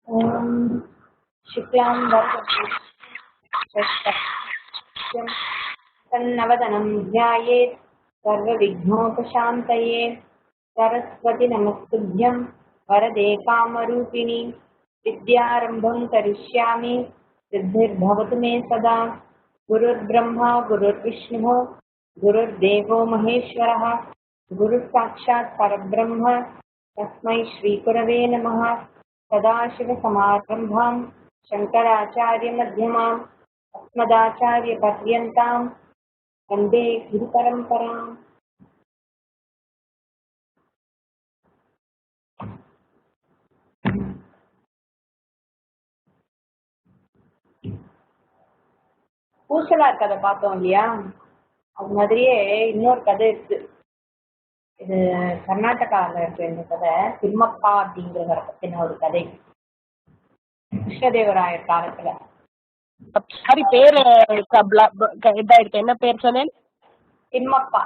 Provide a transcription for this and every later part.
ॐ शुक्लां तन्नवदनं ध्यायेत् सर्वविघ्नोपशान्तये। सरस्वती नमस्तुभ्यं वरदे कामरूपिणि। विद्यारम्भं करिष्यामि सिद्धिर्भवतु मे सदा। गुरुर्ब्रह्मा गुरुर्विष्णुः गुरुर्देवो महेश्वरः गुरुसाक्षात् परब्रह्म तस्मै श्रीगुरवे नमः। सदाशिवसमारम्भां शङ्कराचार्यमध्यमाम् अस्मदाचार्यपर्यन्तां वन्दे गुरुपरम्पराम्। பூசலார் கதை பார்த்தோம் இல்லையா? அது மாதிரியே இன்னொரு கதை இருக்கு. இது கர்நாடகாவில் இருக்கு. இந்த கதை திம்மப்பா அப்படிங்கிறவரை பத்தின ஒரு கதை. கிருஷ்ணதேவராயர் காலத்துல. சாரி, பேரு இதாயிருக்கு. என்ன பேர் சொன்னேன்? திம்மப்பா.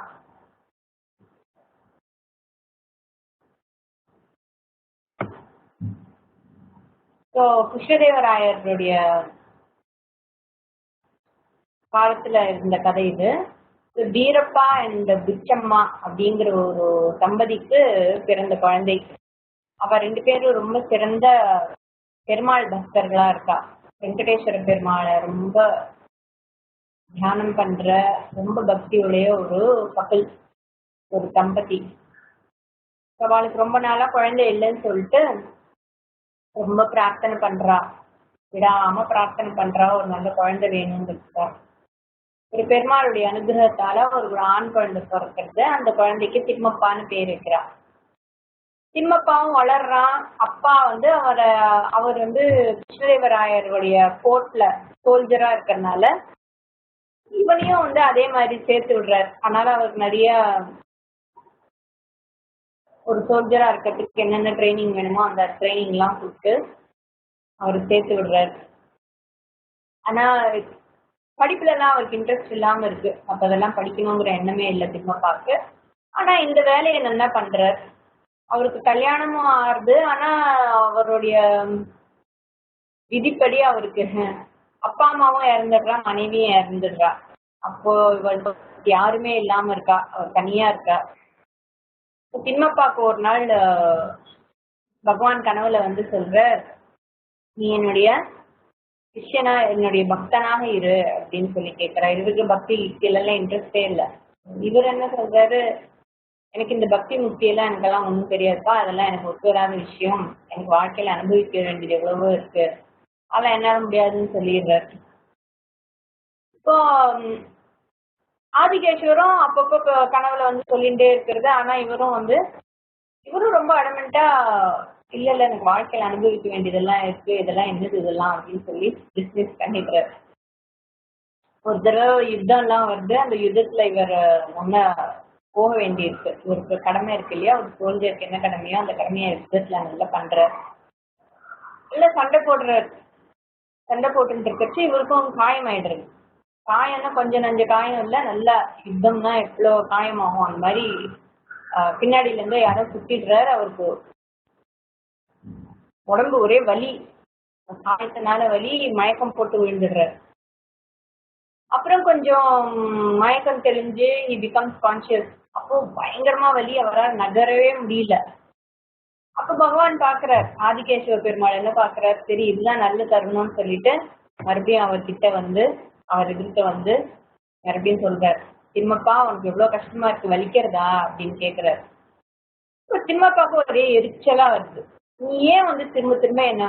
ஸோ கிருஷ்ணதேவராயருடைய காலத்துல இருந்த கதை இது. வீரப்பா அண்ட் பிச்சம்மா அப்படிங்கிற ஒரு தம்பதிக்கு பிறந்த குழந்தை. அவ ரெண்டு பேரும் ரொம்ப சிறந்த பெருமாள் பக்தர்களா இருக்கா. வெங்கடேஸ்வர பெருமாளை ரொம்ப தியானம் பண்ற ரொம்ப பக்தியுடைய ஒரு கப்பல், ஒரு தம்பதி. அவளுக்கு ரொம்ப நாளா குழந்தை இல்லைன்னு சொல்லிட்டு ரொம்ப பிரார்த்தனை பண்றா, விடாம பிரார்த்தனை பண்றா ஒரு நல்ல குழந்தை வேணும்னு. ஒரு பெருமாளுடைய அனுகிரகத்தால ஒரு ஆண் குழந்தை பிறக்கிறது. அந்த குழந்தைக்கு திம்மப்பான்னு பேர் வைக்கிறா. திம்மப்பாவும் வளர்றான். அப்பா அவர் கிருஷ்ணதேவராயருடைய கோர்ட்ல சோல்ஜரா இருக்கிறதுனால இவனையும் அதே மாதிரி சேர்த்து விடுறாரு. அதனால அவருக்கு நிறைய ஒரு சோல்ஜரா இருக்கிறதுக்கு என்னென்ன ட்ரைனிங் வேணுமோ அந்த ட்ரைனிங் எல்லாம் கொடுத்து அவரு சேர்த்து விடுறாரு. ஆனா படிப்புல எல்லாம் அவருக்கு இன்ட்ரெஸ்ட் இல்லாம இருக்கு. அப்ப அதெல்லாம் படிக்கணுங்கிற எண்ணமே இல்லை திம்மப்பாக்கு. ஆனா இந்த வேலையை நல்லா பண்றார். அவருக்கு கல்யாணமும் ஆறுது. ஆனா அவருடைய விதிப்படி அவருக்கு அப்பா அம்மாவும் இறந்துடுறா, மனைவியும் இறந்துடுறா. அப்போ இவள் யாருமே இல்லாம இருக்கா, அவர் தனியா இருக்கா. திம்மப்பாக்கு ஒரு நாள் பகவான் கனவுல சொல்ற, நீ என்னுடைய சிஷ்யனா என்னுடைய பக்தனாக இரு அப்படின்னு சொல்லி கேட்கிறா. இவருக்கு பக்தி எல்லாம் இன்ட்ரெஸ்டே இல்லை. இவர் என்ன சொல்றாரு, எனக்கு இந்த பக்தி முக்தி எல்லாம் எனக்கெல்லாம் ஒன்றும் தெரியாதுப்பா, அதெல்லாம் எனக்கு ஒத்து வராத விஷயம், எனக்கு வாழ்க்கையில அனுபவிக்க வேண்டியது எவ்வளவோ இருக்கு, அதெல்லாம் என்னால முடியாதுன்னு சொல்லிடுறாரு. இப்போ ஆதிகேஸ்வரும் அப்பப்போ கனவுல சொல்லிகிட்டே இருக்கிறது. ஆனா இவரும் ரொம்ப அடமெண்டா, இல்ல எனக்கு வாழ்க்கையில அனுபவிக்க வேண்டியதெல்லாம் இருக்கு, இதெல்லாம் என்னது இதெல்லாம் அப்படின்னு சொல்லி டிஸ்மிஸ் பண்ணிடுறாரு. ஒரு தடவை யுத்தம் எல்லாம் வருது. அந்த யுத்தத்துல இவர் முன்ன போக வேண்டியிருக்கு. இவருக்கு கடமை இருக்கு இல்லையா, ஒரு சோல்ஜருக்கு என்ன கடமையோ அந்த கடமையை யுத்தத்துல நல்லா பண்றாரு. இல்ல சண்டை போடுறாரு. சண்டை போட்டுட்டு இருக்கச்சு இவருக்கும் காயம் ஆயிடுறது. காயம்னா கொஞ்சம் நஞ்ச காயம் இல்லை, நல்லா யுத்தம்னா எவ்வளவு காயமாகும் அந்த மாதிரி பின்னாடியில இருந்து யாரோ சுத்திடுறாரு. அவருக்கு உடம்பு ஒரே வலி, காயத்தினால வலி, மயக்கம் போட்டு விழுந்துடுறாரு. அப்புறம் கொஞ்சம் மயக்கம் தெளிஞ்சு he becomes conscious. அப்போ பயங்கரமா வலி, அவரால் நகரவே முடியல. அப்ப பகவான் பாக்குறார், ஆதிகேஸ்வர பெருமாள் என்ன பாக்குறார், சரி இதுதான் நல்ல தருணம்னு சொல்லிட்டு மறுபடியும் அவர்கிட்ட அவர் எதிர்க்க மறுபடியும் சொல்றார், திம்மப்பா உனக்கு எவ்வளவு கஷ்டமா இருக்கு, வலிக்கிறதா அப்படின்னு கேக்குறாரு. திம்மப்பாக்கு ஒரே எரிச்சலா வருது. நீ ஏன் திரும்ப திரும்ப என்ன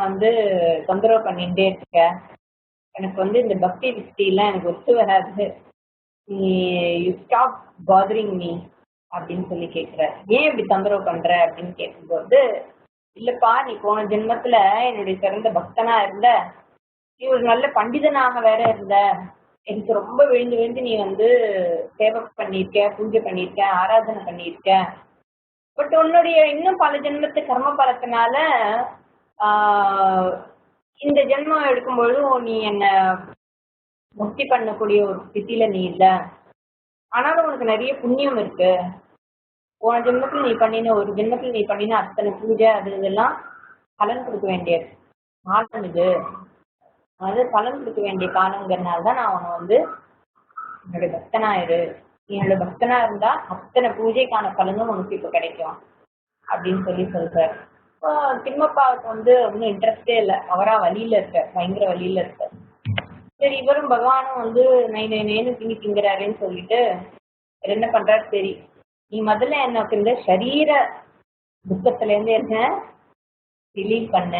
தொந்தரவு பண்ணிட்டே இருக்க, எனக்கு இந்த பக்தி விஸ்தி எல்லாம் எனக்கு ஒத்து வராது, நீ யூ ஸ்டாப் பாதரிங் மீ அப்படின்னு சொல்லி கேட்கிறார். ஏன் இப்படி தொந்தரவு பண்ற அப்படின்னு கேட்கும்போது, இல்லப்பா நீ போன ஜென்மத்துல என்னுடைய சிறந்த பக்தனா இருந்த, நீ ஒரு நல்ல பண்டிதனாக வேற இருந்த, எனக்கு ரொம்ப விழுந்து விழுந்து நீ சேவை பண்ணியிருக்க, பூஜை பண்ணியிருக்க, ஆராதனை பண்ணியிருக்க. பட் உன்னுடைய இன்னும் பல ஜென்மத்து கர்ம பலத்தினால இந்த ஜென்மம் எடுக்கும்பொழுது நீ என்ன பக்தி பண்ணக்கூடிய ஒரு ஸ்திதியில நீ இல்லை. ஆனாலும் உனக்கு நிறைய புண்ணியம் இருக்கு. போன ஜென்மத்தில் நீ பண்ணின, ஒரு ஜென்மத்தில் நீ பண்ணின அத்தனை பூஜை அது இதெல்லாம் பலன் கொடுக்க வேண்டியது. காலம் இது, அதாவது பலன் கொடுக்க வேண்டிய காலங்கிறதுனால தான் நான் அவனை வந்து என்னோட பக்தனா இரு, என்னோட பக்தனா இருந்தா அத்தனை பூஜைக்கான பலனும் உனக்கு இப்ப கிடைக்கும் அப்படின்னு சொல்றாரு. இப்போ திம்மப்பாவுக்கு வந்து ஒன்றும் இன்ட்ரெஸ்டே இல்லை, அவரா வழியில இருக்க, பயங்கர வழியில இருக்க. சரி இவரும் பகவானும் வந்து நேனு திங்கிறாருன்னு சொல்லிட்டு என்ன பண்றாரு, சரி நீ முதல்ல எனக்கு இந்த சரீர துக்கத்துல இருந்து என்ன ரிலீவ் பண்ண,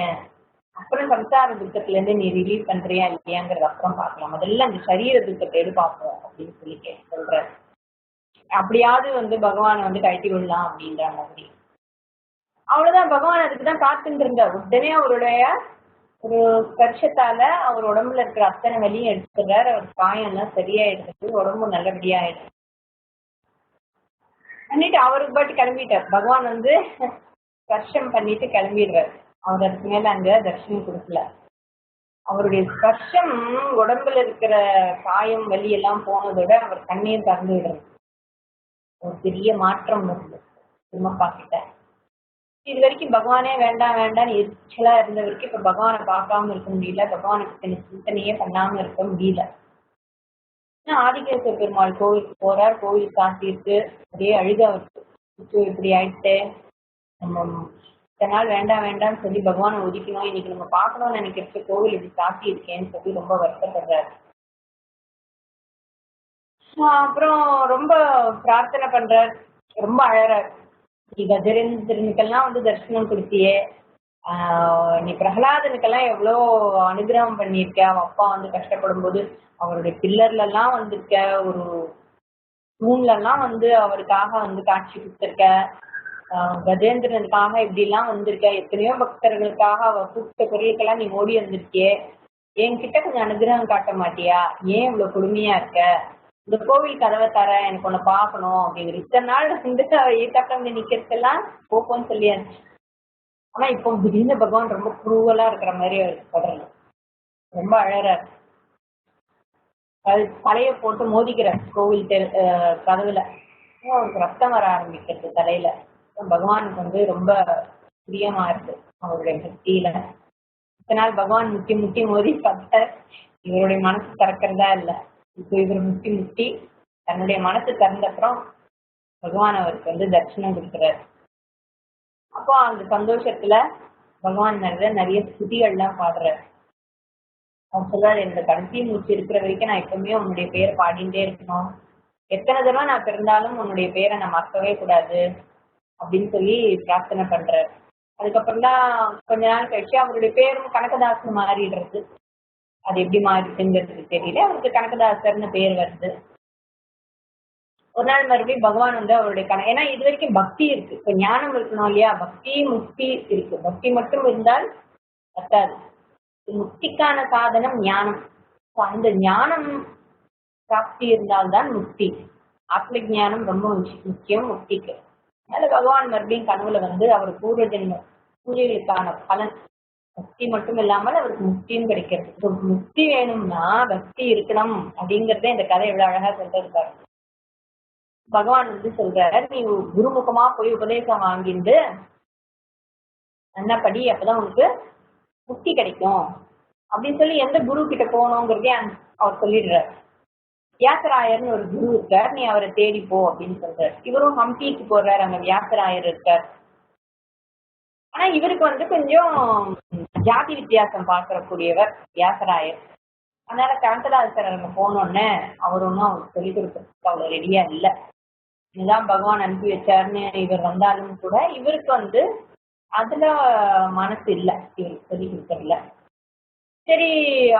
அப்புறம் சம்சார துக்கத்துல இருந்து நீ ரிலீவ் பண்றியா இல்லையாங்கிறது அப்புறம் பார்க்கலாம், முதல்ல அந்த சரீர துக்கத்தை எது பார்ப்போம் அப்படின்னு சொல்லி சொல்றாரு. அப்படியாவது வந்து பகவானை வந்து கழட்டி விடலாம் அப்படின்ற மாதிரி. அவ்வளவுதான், பகவான் அதுக்குதான் காத்துட்டு இருந்தார். உடனே அவருடைய ஒரு ஸ்பர்ஷத்தால அவர் உடம்புல இருக்கிற அத்தனை வலியும் எடுத்துடுறாரு. அவர் காயம் எல்லாம் சரியாயிடுறது, உடம்பு நல்லபடியா ஆயிடுது. பண்ணிட்டு அவருக்கு பாட்டு கிளம்பிட்டார். பகவான் வந்து ஸ்பர்ஷம் பண்ணிட்டு கிளம்பிடுறாரு. அவர் அதுக்கு மேல அங்க தர்ஷனம் கொடுக்கல. அவருடைய ஸ்பர்ஷம் உடம்புல இருக்கிற காயம் வலி எல்லாம் போனதோட அவர் கண்ணையும் திறந்து விடுறது. ஒரு பெரிய மாற்றம் வருது திரும்பப்பா கிட்ட. இது வரைக்கும் பகவானே வேண்டாம் வேண்டாம்னு எரிச்சலா இருந்தவருக்கு இப்ப பகவானை பார்க்காம இருக்க முடியல, பகவானுக்கு சிந்தனையே பண்ணாம இருக்க முடியல. ஆதிகேசவ பெருமாள் கோவிலுக்கு போறார். கோவில் சாத்தியிருக்கு, அப்படியே அழுக அவருக்கு, இப்படி ஆயிடுச்சு, நம்ம இத்தனை நாள் வேண்டாம் வேண்டாம்னு சொல்லி பகவானை ஒதுக்கணும், இன்னைக்கு நம்ம பார்க்கணும்னு நினைக்கிறது கோவில் இப்படி சாத்தி இருக்கேன்னு சொல்லி ரொம்ப வருத்தப்படுறாரு. அப்புறம் ரொம்ப பிரார்த்தனை பண்றார், ரொம்ப அழறார். நீ கஜேந்திரனுக்கெல்லாம் வந்து தரிசனம் கொடுத்தியே, நீ பிரகலாதனுக்கெல்லாம் எவ்வளோ அனுகிரகம் பண்ணியிருக்க, அவன் அப்பா வந்து கஷ்டப்படும் போது அவருடைய பில்லர்ல எல்லாம் வந்திருக்க, ஒரு தூண்ல எல்லாம் வந்து அவருக்காக வந்து காட்சி கொடுத்திருக்க, கஜேந்திரனுக்காக இப்படி எல்லாம் வந்திருக்க, எத்தனையோ பக்தர்களுக்காக அவ கூப்பிட்ட குரலுக்கெல்லாம் நீ ஓடி வந்திருக்கியே, என்கிட்ட கொஞ்சம் அனுகிரகம் காட்ட மாட்டியா, ஏன் இவ்வளவு கொடுமையா இருக்க, இந்த கோவில் கதவை தர, எனக்கு உன்னை பார்க்கணும் அப்படிங்கிற. இத்தனை நாள் வந்து ஈட்டாட்டம் நிக்கிறதுக்கெல்லாம் போப்போன்னு சொல்லியாச்சு. ஆனா இப்போ திடீர்னு பகவான் ரொம்ப குருவலா இருக்கிற மாதிரி அவருக்கு படுறது, ரொம்ப அழறாரு. அது தலைய போட்டு மோதிக்கிறார் கோவில் கதவுல. அவருக்கு ரத்தம் வர ஆரம்பிக்கிறது தலையில. பகவானுக்கு வந்து ரொம்ப பிரியமா இருக்கு அவருடைய பக்தியில. இத்தனை நாள் பகவான் முட்டி முட்டி மோதி பார்த்தார், இவருடைய மனசு திறக்கிறதா இல்லை. இப்போ இவர் முட்டி முட்டி தன்னுடைய மனசு திறந்த அப்புறம் பகவான் அவருக்கு வந்து தரிசனம் கொடுக்குறாரு. அப்போ அந்த சந்தோஷத்துல பகவான் நிறைய ஸ்துதிகள்லாம் பாடுறாரு. அவர் சொல்றாரு, என்னோட கடைசி மூச்சு இருக்கிற வரைக்கும் நான் எப்பவுமே உன்னுடைய பேரை பாடிட்டே இருக்கணும், எத்தனை தடவை நான் பிறந்தாலும் உன்னுடைய பேரை நான் மறக்கவே கூடாது அப்படின்னு சொல்லி பிரார்த்தனை பண்றாரு. அதுக்கப்புறம் தான் கொஞ்ச நாள் கழிச்சு அவருடைய பேரும் கனகதாசன் மாறிடுறது. அது எப்படி மாறிடுங்கிறது தெரியல, அவருக்கு கனகதாசர்னு பேர் வருது. ஒரு நாள் மறுபடியும் பகவான் வந்து அவருடைய ஏன்னா இது வரைக்கும் பக்தி இருக்கு, இப்ப ஞானம் இருக்கணும் இல்லையா, பக்தி முக்தி இருக்கு. பக்தி மட்டும் இருந்தால் பத்தாது, முக்திக்கான சாதனம் ஞானம். அந்த ஞானம் பிராப்தி இருந்தால்தான் முக்தி. ஆத்ம ஞானம் ரொம்ப முக்கியம் முக்திக்கு. அதனால பகவான் மறுபடியும் கனவுல வந்து அவர் பூர்வ ஜென்ம பூஜைகளுக்கான பலன், பக்தி மட்டும் இல்லாமல் அவருக்கு முக்தியும் கிடைக்கிறது. முக்தி வேணும்னா பக்தி இருக்கணும் அப்படிங்கறத இந்த கதை எவ்வளவு அழகா சொல்லிருக்காரு. பகவான் வந்து சொல்றாரு, நீ குருமுகமா போய் உபதேசம் வாங்கிட்டு என்னப்படி, அப்பதான் உனக்கு முக்தி கிடைக்கும் அப்படின்னு சொல்லி எந்த குரு கிட்ட போகணுங்கிறதே அவர் சொல்லிடுறாரு. வியாசராயர்னு ஒரு குரு இருக்கார், நீ அவரை தேடி போ அப்படின்னு சொல்றாரு. இவரும் ஹம்பிக்கு போறாரு, அங்க வியாசராயர் இருக்கார். ஆனா இவருக்கு வந்து கொஞ்சம் ஜாதி வித்தியாசம் பார்க்கக்கூடியவர் வியாசராயர். அதனால கனகதாசர் அங்க போனோடனே அவர் ஒன்னும் அவருக்கு சொல்லிக் கொடுக்கறதுக்கு அவ்வளவு ரெடியா இல்லை. இதுதான் பகவான் அனுப்பி வச்சாருன்னு இவர் வந்தாலும் கூட இவருக்கு வந்து அதுல மனசு இல்லை, இவருக்கு சொல்லி கொடுக்கறதுல. சரி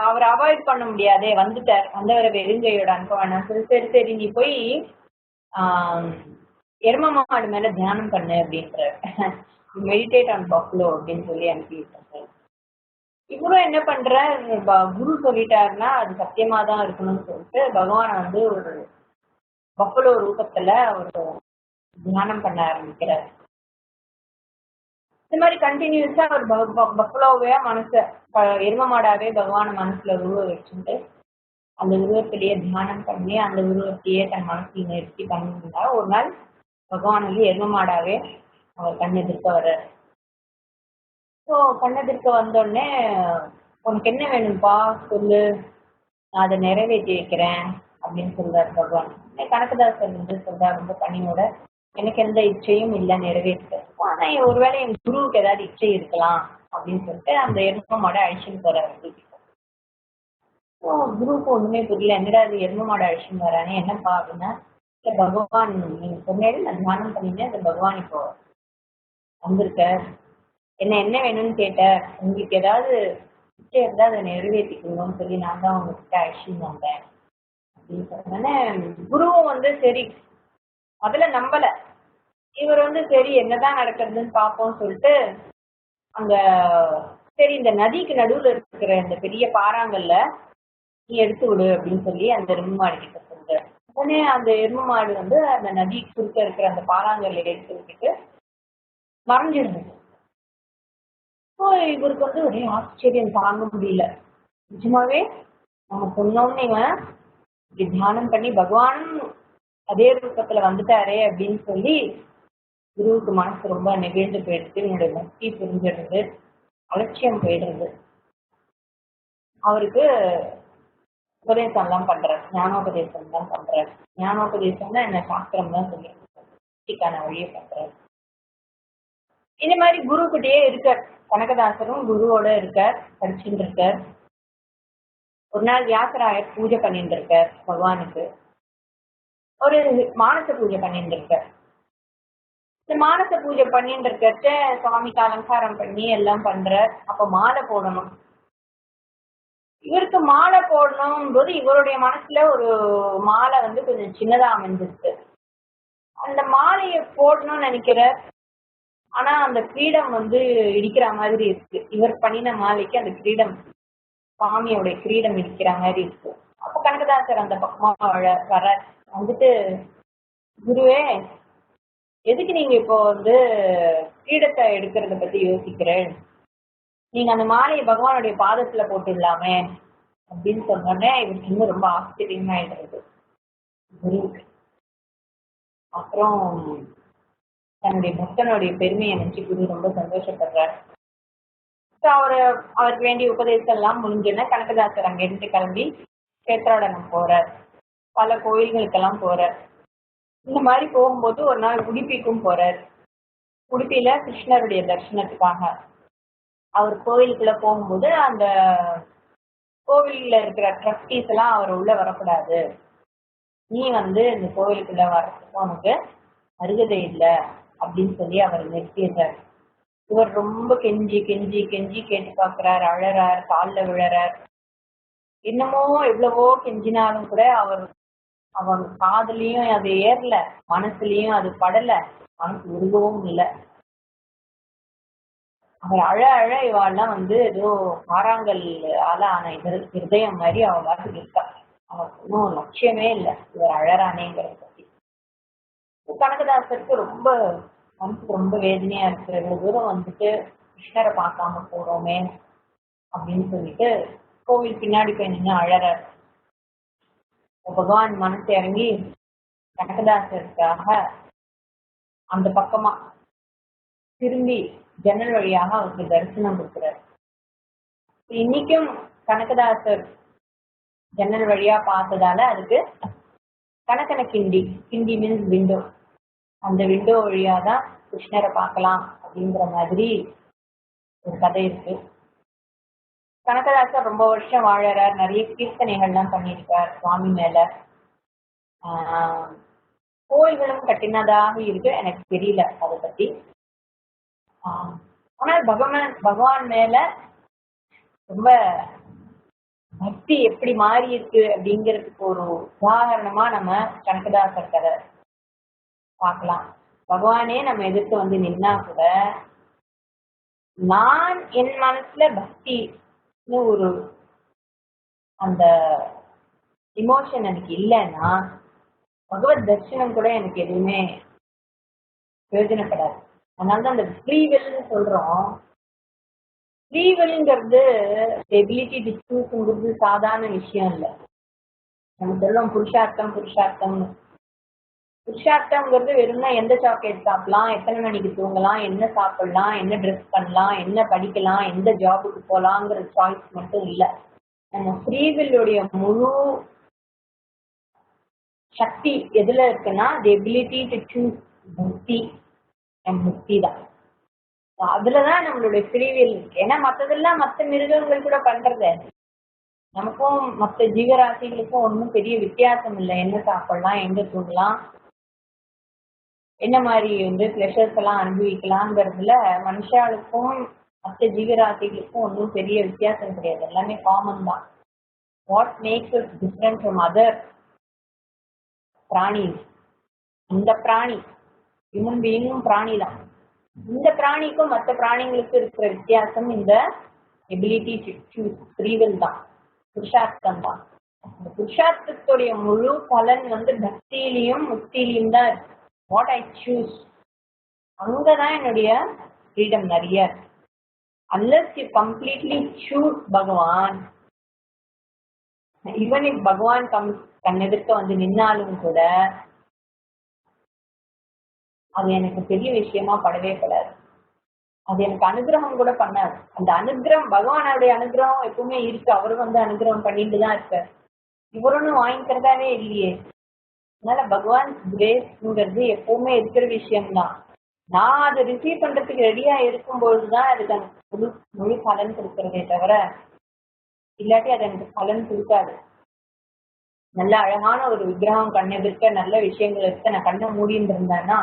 அவரை அவாய்ட் பண்ண முடியாதே, வந்துட்டார், வந்தவரை வெறுங்கையோட அனுப்ப வேணாம் சொல்லி, சரி சரி நீ போய் எரும மாடு மேல தியானம் பண்ணு அப்படின்றார். மெடிடேட் ஆன் பஃப்லோ அப்படின்னு சொல்லி அனுப்பி விட்டார். இவரும் என்ன பண்ற, குரு சொல்லிட்டாருன்னா அது சத்தியமா தான் இருக்கணும்னு சொல்லிட்டு பகவானை வந்து ஒரு பஃபலோ ரூபத்துல ஒரு தியானம் பண்ண ஆரம்பிக்கிறார். இந்த மாதிரி கண்டினியூஸா ஒரு பஃபலோவே மனசு எரும மாடாவே பகவான மனசுல உருவ வச்சுட்டு அந்த உருவத்திலேயே தியானம் பண்ணி அந்த உருவத்தையே தன் மனசுல நிறுத்தி பண்ணிருந்தா ஒரு நாள் பகவான் வந்து எரும மாடாவே அவர் கண் எதிர்க்க வர்றார். ஸோ கண்ணெதிர்க்க வந்தோடனே உனக்கு என்ன வேணும்ப்பா சொல்லு, நான் அதை நிறைவேற்றி வைக்கிறேன் அப்படின்னு சொல்றாரு பகவான். கனகதாசர் வந்து சொல்றாரு ரொம்ப பணியோட, எனக்கு எந்த இச்சையும் இல்லை நிறைவேற்றுறதுக்கும், ஆனா ஒருவேளை என் குருவுக்கு ஏதாவது இச்சை இருக்கலாம் அப்படின்னு சொல்லிட்டு அந்த எரும மாடை அழிச்சுன்னு போறாரு வீட்டுக்கு. ஸோ குருவுக்கு ஒண்ணுமே புரியல, என்னடா அது எரும மாடை அழிச்சுன்னு வரானே, என்னப்பா அப்படின்னா, இல்ல பகவான் நீங்க சொன்னேன் நான் தியானம் பண்ணினேன், அந்த பகவான் இப்போ வந்திருக்க, என்ன வேணும்னு கேட்ட, உங்களுக்கு ஏதாவது இச்சை இருந்தா அதை நிறைவேற்றிக்கணும்னு சொல்லி நான் தான் உங்ககிட்ட அழிச்சுன்னு வந்தேன் அப்படின்னு சொன்னோடனே குருவும் வந்து சரி முதல்ல நம்பல. இவர் வந்து சரி என்னதான் நடக்கிறதுன்னு பார்ப்போம்னு சொல்லிட்டு அங்க சரி இந்த நதிக்கு நடுவுல இருக்கிற இந்த பெரிய பாறாங்கல்ல நீ எடுத்து விடு அப்படின்னு சொல்லி அந்த எருமை மாடு கிட்ட சொல்றாரு. உடனே அந்த எருமை மாடு வந்து அந்த நதி குறுக்க இருக்கிற அந்த பாறாங்கல்ல எடுத்து விட்டுட்டு மறைஞ்சிருது. இவருக்கு வந்து ஒரே ஆச்சரியம் தாங்க முடியல. நிஜமாவே நம்ம சொன்னோம்னு இவன் இப்படி தியானம் பண்ணி பகவானும் அதே ரூபத்துல வந்துட்டாரே அப்படின்னு சொல்லி குருவுக்கு மனசு ரொம்ப நெகிழ்ந்து போயிடுது. என்னுடைய பக்தி புரிஞ்சிடுறது, அலட்சியம் போயிடுறது. அவருக்கு உபதேசம் எல்லாம் பண்றாரு, ஞானோபதேசம் தான் பண்றாரு. ஞானோபதேசம்னா என்ன, சாஸ்திரம் தான் சொல்லி பக்திக்கான வழியை பண்றாரு. இந்த மாதிரி குரு கிட்டயே இருக்கார். கனகதாசரும் குருவோட இருக்கார், படிச்சுட்டு இருக்கார். ஒரு நாள் வியாசராயர் பூஜை பண்ணிட்டு இருக்கார் பகவானுக்கு. ஒரு மானச பூஜை பண்ணிட்டு இருக்கார். இந்த மானச பூஜை பண்ணிட்டு இருக்கிறச்ச சுவாமிக்கு அலங்காரம் பண்ணி எல்லாம் பண்றார். அப்ப மாலை போடணும். இவருக்கு மாலை போடணும் போது இவருடைய மனசுல ஒரு மாலை வந்து கொஞ்சம் சின்னதா அமைஞ்சிருக்கு. அந்த மாலையை போடணும்னு நினைக்கிறார். ஆனா அந்த கிரீடம் வந்து இடிக்கிற மாதிரி இருக்கு. இவர் பண்ணின மாலைக்கு அந்த கிரீடம், சுவாமியோடைய கிரீடம் இடிக்கிற மாதிரி இருக்கு. அப்ப கனகதாசர் அந்த பக்கமா வர வந்துட்டு, குருவே எதுக்கு நீங்க இப்போ வந்து கிரீடத்தை எடுக்கிறத பத்தி யோசிக்கிறேன், நீங்க அந்த மாலையை பகவானுடைய பாதத்துல போட்டுடலாமே அப்படின்னு சொன்னோடனே இவருக்கு இன்னும் ரொம்ப ஆச்சரியமாயிடுறது குருவுக்கு. அப்புறம் தன்னுடைய பக்தனுடைய பெருமையை நினைச்சு குரு ரொம்ப சந்தோஷப்படுறார். அவருக்கு வேண்டிய உபதேசம் எல்லாம் முடிஞ்சோன்னா கனகதாசர் அங்கிருந்து கிளம்பி கேத்திராடனம் போறார். பல கோயில்களுக்கெல்லாம் போறார். இந்த மாதிரி போகும்போது ஒரு நாள் உடுப்பிக்கும் போறார். உடுப்பியில கிருஷ்ணருடைய தரிசனத்துக்காக அவர் கோயிலுக்குள்ள போகும்போது அந்த கோவில்ல இருக்கிற ட்ரஸ்டீஸ் எல்லாம் அவர் உள்ள வரக்கூடாது, நீ வந்து இந்த கோவிலுக்குள்ள வர்றதுக்கு உனக்கு அருகதை இல்லை அப்படின்னு சொல்லி அவர் நிறுத்திடுறார். இவர் ரொம்ப கெஞ்சி கெஞ்சி கெஞ்சி கேட்டு பார்க்கிறார், அழறார், காலில் விழறார். என்னமோ எவ்வளவோ கெஞ்சினாலும் கூட அவன் காதுலயும் அது ஏறல, மனசுலயும் அது படல, மனசு உருகவும் இல்லை. அவர் அழ அழ இவாள்லாம் வந்து ஏதோ பாறாங்கல் ஆன ஹிருதயம் மாதிரி அவளாட்டு இருக்கா. அவனுக்கு இன்னும் லட்சியமே இல்லை இவர் அழறானேங்கிறத பத்தி. கனகதாசருக்கு ரொம்ப மனசுக்கு ரொம்ப வேதனையா இருக்கு. இவ்வளவு தூரம் வந்துட்டு கிருஷ்ணரை பார்க்காம போறோமே அப்படின்னு சொல்லிட்டு கோவில் பின்னாடி போய் நின்று அழறார். பகவான் மனசு இறங்கி கனகதாசருக்காக அந்த பக்கமா திரும்பி ஜன்னல் வழியாக அவருக்கு தரிசனம் கொடுக்கிறார். இன்னைக்கும் கனகதாசர் ஜன்னல் வழியா பார்த்ததால அதுக்கு கனகன கிண்டி, கிண்டி மீன்ஸ் விண்டோ, அந்த விண்டோ வழியா தான் கிருஷ்ணரை பார்க்கலாம் அப்படிங்கிற மாதிரி ஒரு கதை இருக்கு. கனகதாசர் ரொம்ப வருஷம் வாழறார், நிறைய கீர்த்தனைகள்லாம் பண்ணியிருக்கார் சுவாமி மேல. கோயில்களும் கட்டினதாக இருக்கு, எனக்கு தெரியல அதை பத்தி. ஆனால் பகவான் மேல ரொம்ப பக்தி எப்படி மாறி இருக்கு அப்படிங்கிறதுக்கு ஒரு உதாரணமா நம்ம கனகதாசர் கதை பார்க்கலாம். பகவானே நம்ம எதிர்த்து வந்து நின்னா கூட நான் என் மனசுல பக்தின்னு ஒரு அந்த இமோஷன் எனக்கு இல்லைன்னா பகவத் தரிசனம் கூட எனக்கு எதுவுமே பிரயோஜனப்படாது. அதனாலதான் அந்த ஃப்ரீ வில்னு சொல்றோம். ஃப்ரீ வில்ங்கிறது எபிலிட்டி டு சூஸ்ங்கிறது சாதாரண விஷயம் இல்லை. நம்ம சொல்லுவோம் புருஷார்த்தம் புருஷார்த்தம்னு. புருஷார்த்தம்ங்கிறது வெறும்னா எந்த சாக்லேட் சாப்பிடலாம், எத்தனை மணிக்கு தூங்கலாம், என்ன சாப்பிடலாம், என்ன ட்ரெஸ் பண்ணலாம், என்ன படிக்கலாம், எந்த ஜாபுக்கு போகலாங்கிற சாய்ஸ் மட்டும் இல்லை. நம்ம ஃப்ரீவில்லுடைய முழு சக்தி எதுல இருக்குன்னா தி எபிலிட்டி டு சூஸ் பக்தி அண்ட் முக்தி தான். அதுலதான் நம்மளுடைய ஃப்ரீவில் இருக்கு. ஏன்னா மற்றதெல்லாம் மற்ற மிருகங்கள் கூட பண்றது, நமக்கும் மற்ற ஜீவராசிகளுக்கும் ஒன்றும் பெரிய வித்தியாசம் இல்லை. என்ன சாப்பிடலாம், எங்க தூங்கலாம், என்ன மாதிரி பிளஷர்ஸ் எல்லாம் அனுபவிக்கலாங்கிறதுல மனுஷாளுக்கும் மற்ற ஜீவராசிகளுக்கும் ஒன்றும் பெரிய வித்தியாசம் கிடையாது. எல்லாமே காமன் தான். What makes is different from other பிராணி, இந்த பிராணி ஹியூமன் பீயிங்கும் பிராணி தான். இந்த பிராணிக்கும் மற்ற பிராணிகளுக்கு இருக்கிற வித்தியாசம் இந்த எபிலிட்டி டு சூஸ், ஃப்ரீவில் தான், புருஷார்த்தம் தான். இந்த புருஷார்த்தத்துடைய முழு பலன் பக்தியிலையும் முக்தியிலையும் தான் இருக்கு. வாட் ஐ சூஸ், அங்கதான் என்னுடைய ஃப்ரீடம் நிறைய இருக்கு. அன்லஸ் யூ கம்ப்ளீட்லி சூஸ் பகவான், ஈவன் இஃப் பகவான் கண் எதிர்க்க நின்னாலும் கூட அது எனக்கு பெரிய விஷயமா படவே படாது. அது எனக்கு அனுகிரகம் கூட பண்ணாது. அந்த அனுகிரகம், பகவானுடைய அனுகிரகம் எப்பவுமே இருக்கு. அவரும் அனுகிரகம் பண்ணிட்டு தான் இருக்காரு. இவருன்னு வாங்கிக்கிறதாவே இல்லையே. அதனால பகவான் கிரேஸ்ங்கிறது எப்பவுமே இருக்கிற விஷயம்தான். நான் அதை ரிசீவ் பண்றதுக்கு ரெடியா இருக்கும்பொழுதுதான் அதுக்கு அந்த முழு பலன் கொடுக்கறதே தவிர இல்லாட்டி அது எனக்கு பலன் கொடுக்காது. நல்ல அழகான ஒரு விக்கிரகம் கண் எதிர்க்க நல்ல விஷயங்கள் இருக்க நான் கண்ணை மூடின்னு இருந்தேன்னா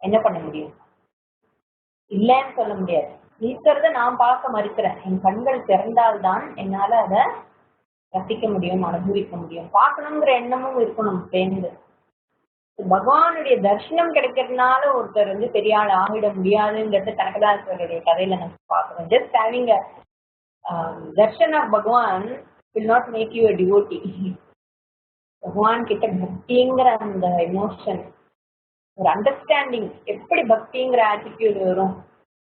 என்ன பண்ண முடியும்? இல்லைன்னு சொல்ல முடியாது. இருக்கிறத நான் பார்க்க மறுக்கிறேன். என் கண்கள் திறந்தால்தான் என்னால அதை ரசிக்க முடியும், அனுபவிக்க முடியும். பார்க்கணுங்கிற எண்ணமும் இருக்கணும் சேர்ந்து. பகவானுடைய தர்ஷனம் கிடைக்கிறதுனால ஒருத்தர் பெரிய ஆள் ஆகிட முடியாதுங்கிறது கனகதாசருடைய கதையில நம்ம பார்க்கிறோம். ஜஸ்ட் ஹேவிங் தர்ஷன் ஆஃப் பகவான் will not make you a devotee. பகவான் கிட்ட பக்திங்கிற அந்த எமோஷன், ஒரு அண்டர்ஸ்டாண்டிங், எப்படி பக்திங்கிற ஆட்டிடியூட் வரும்,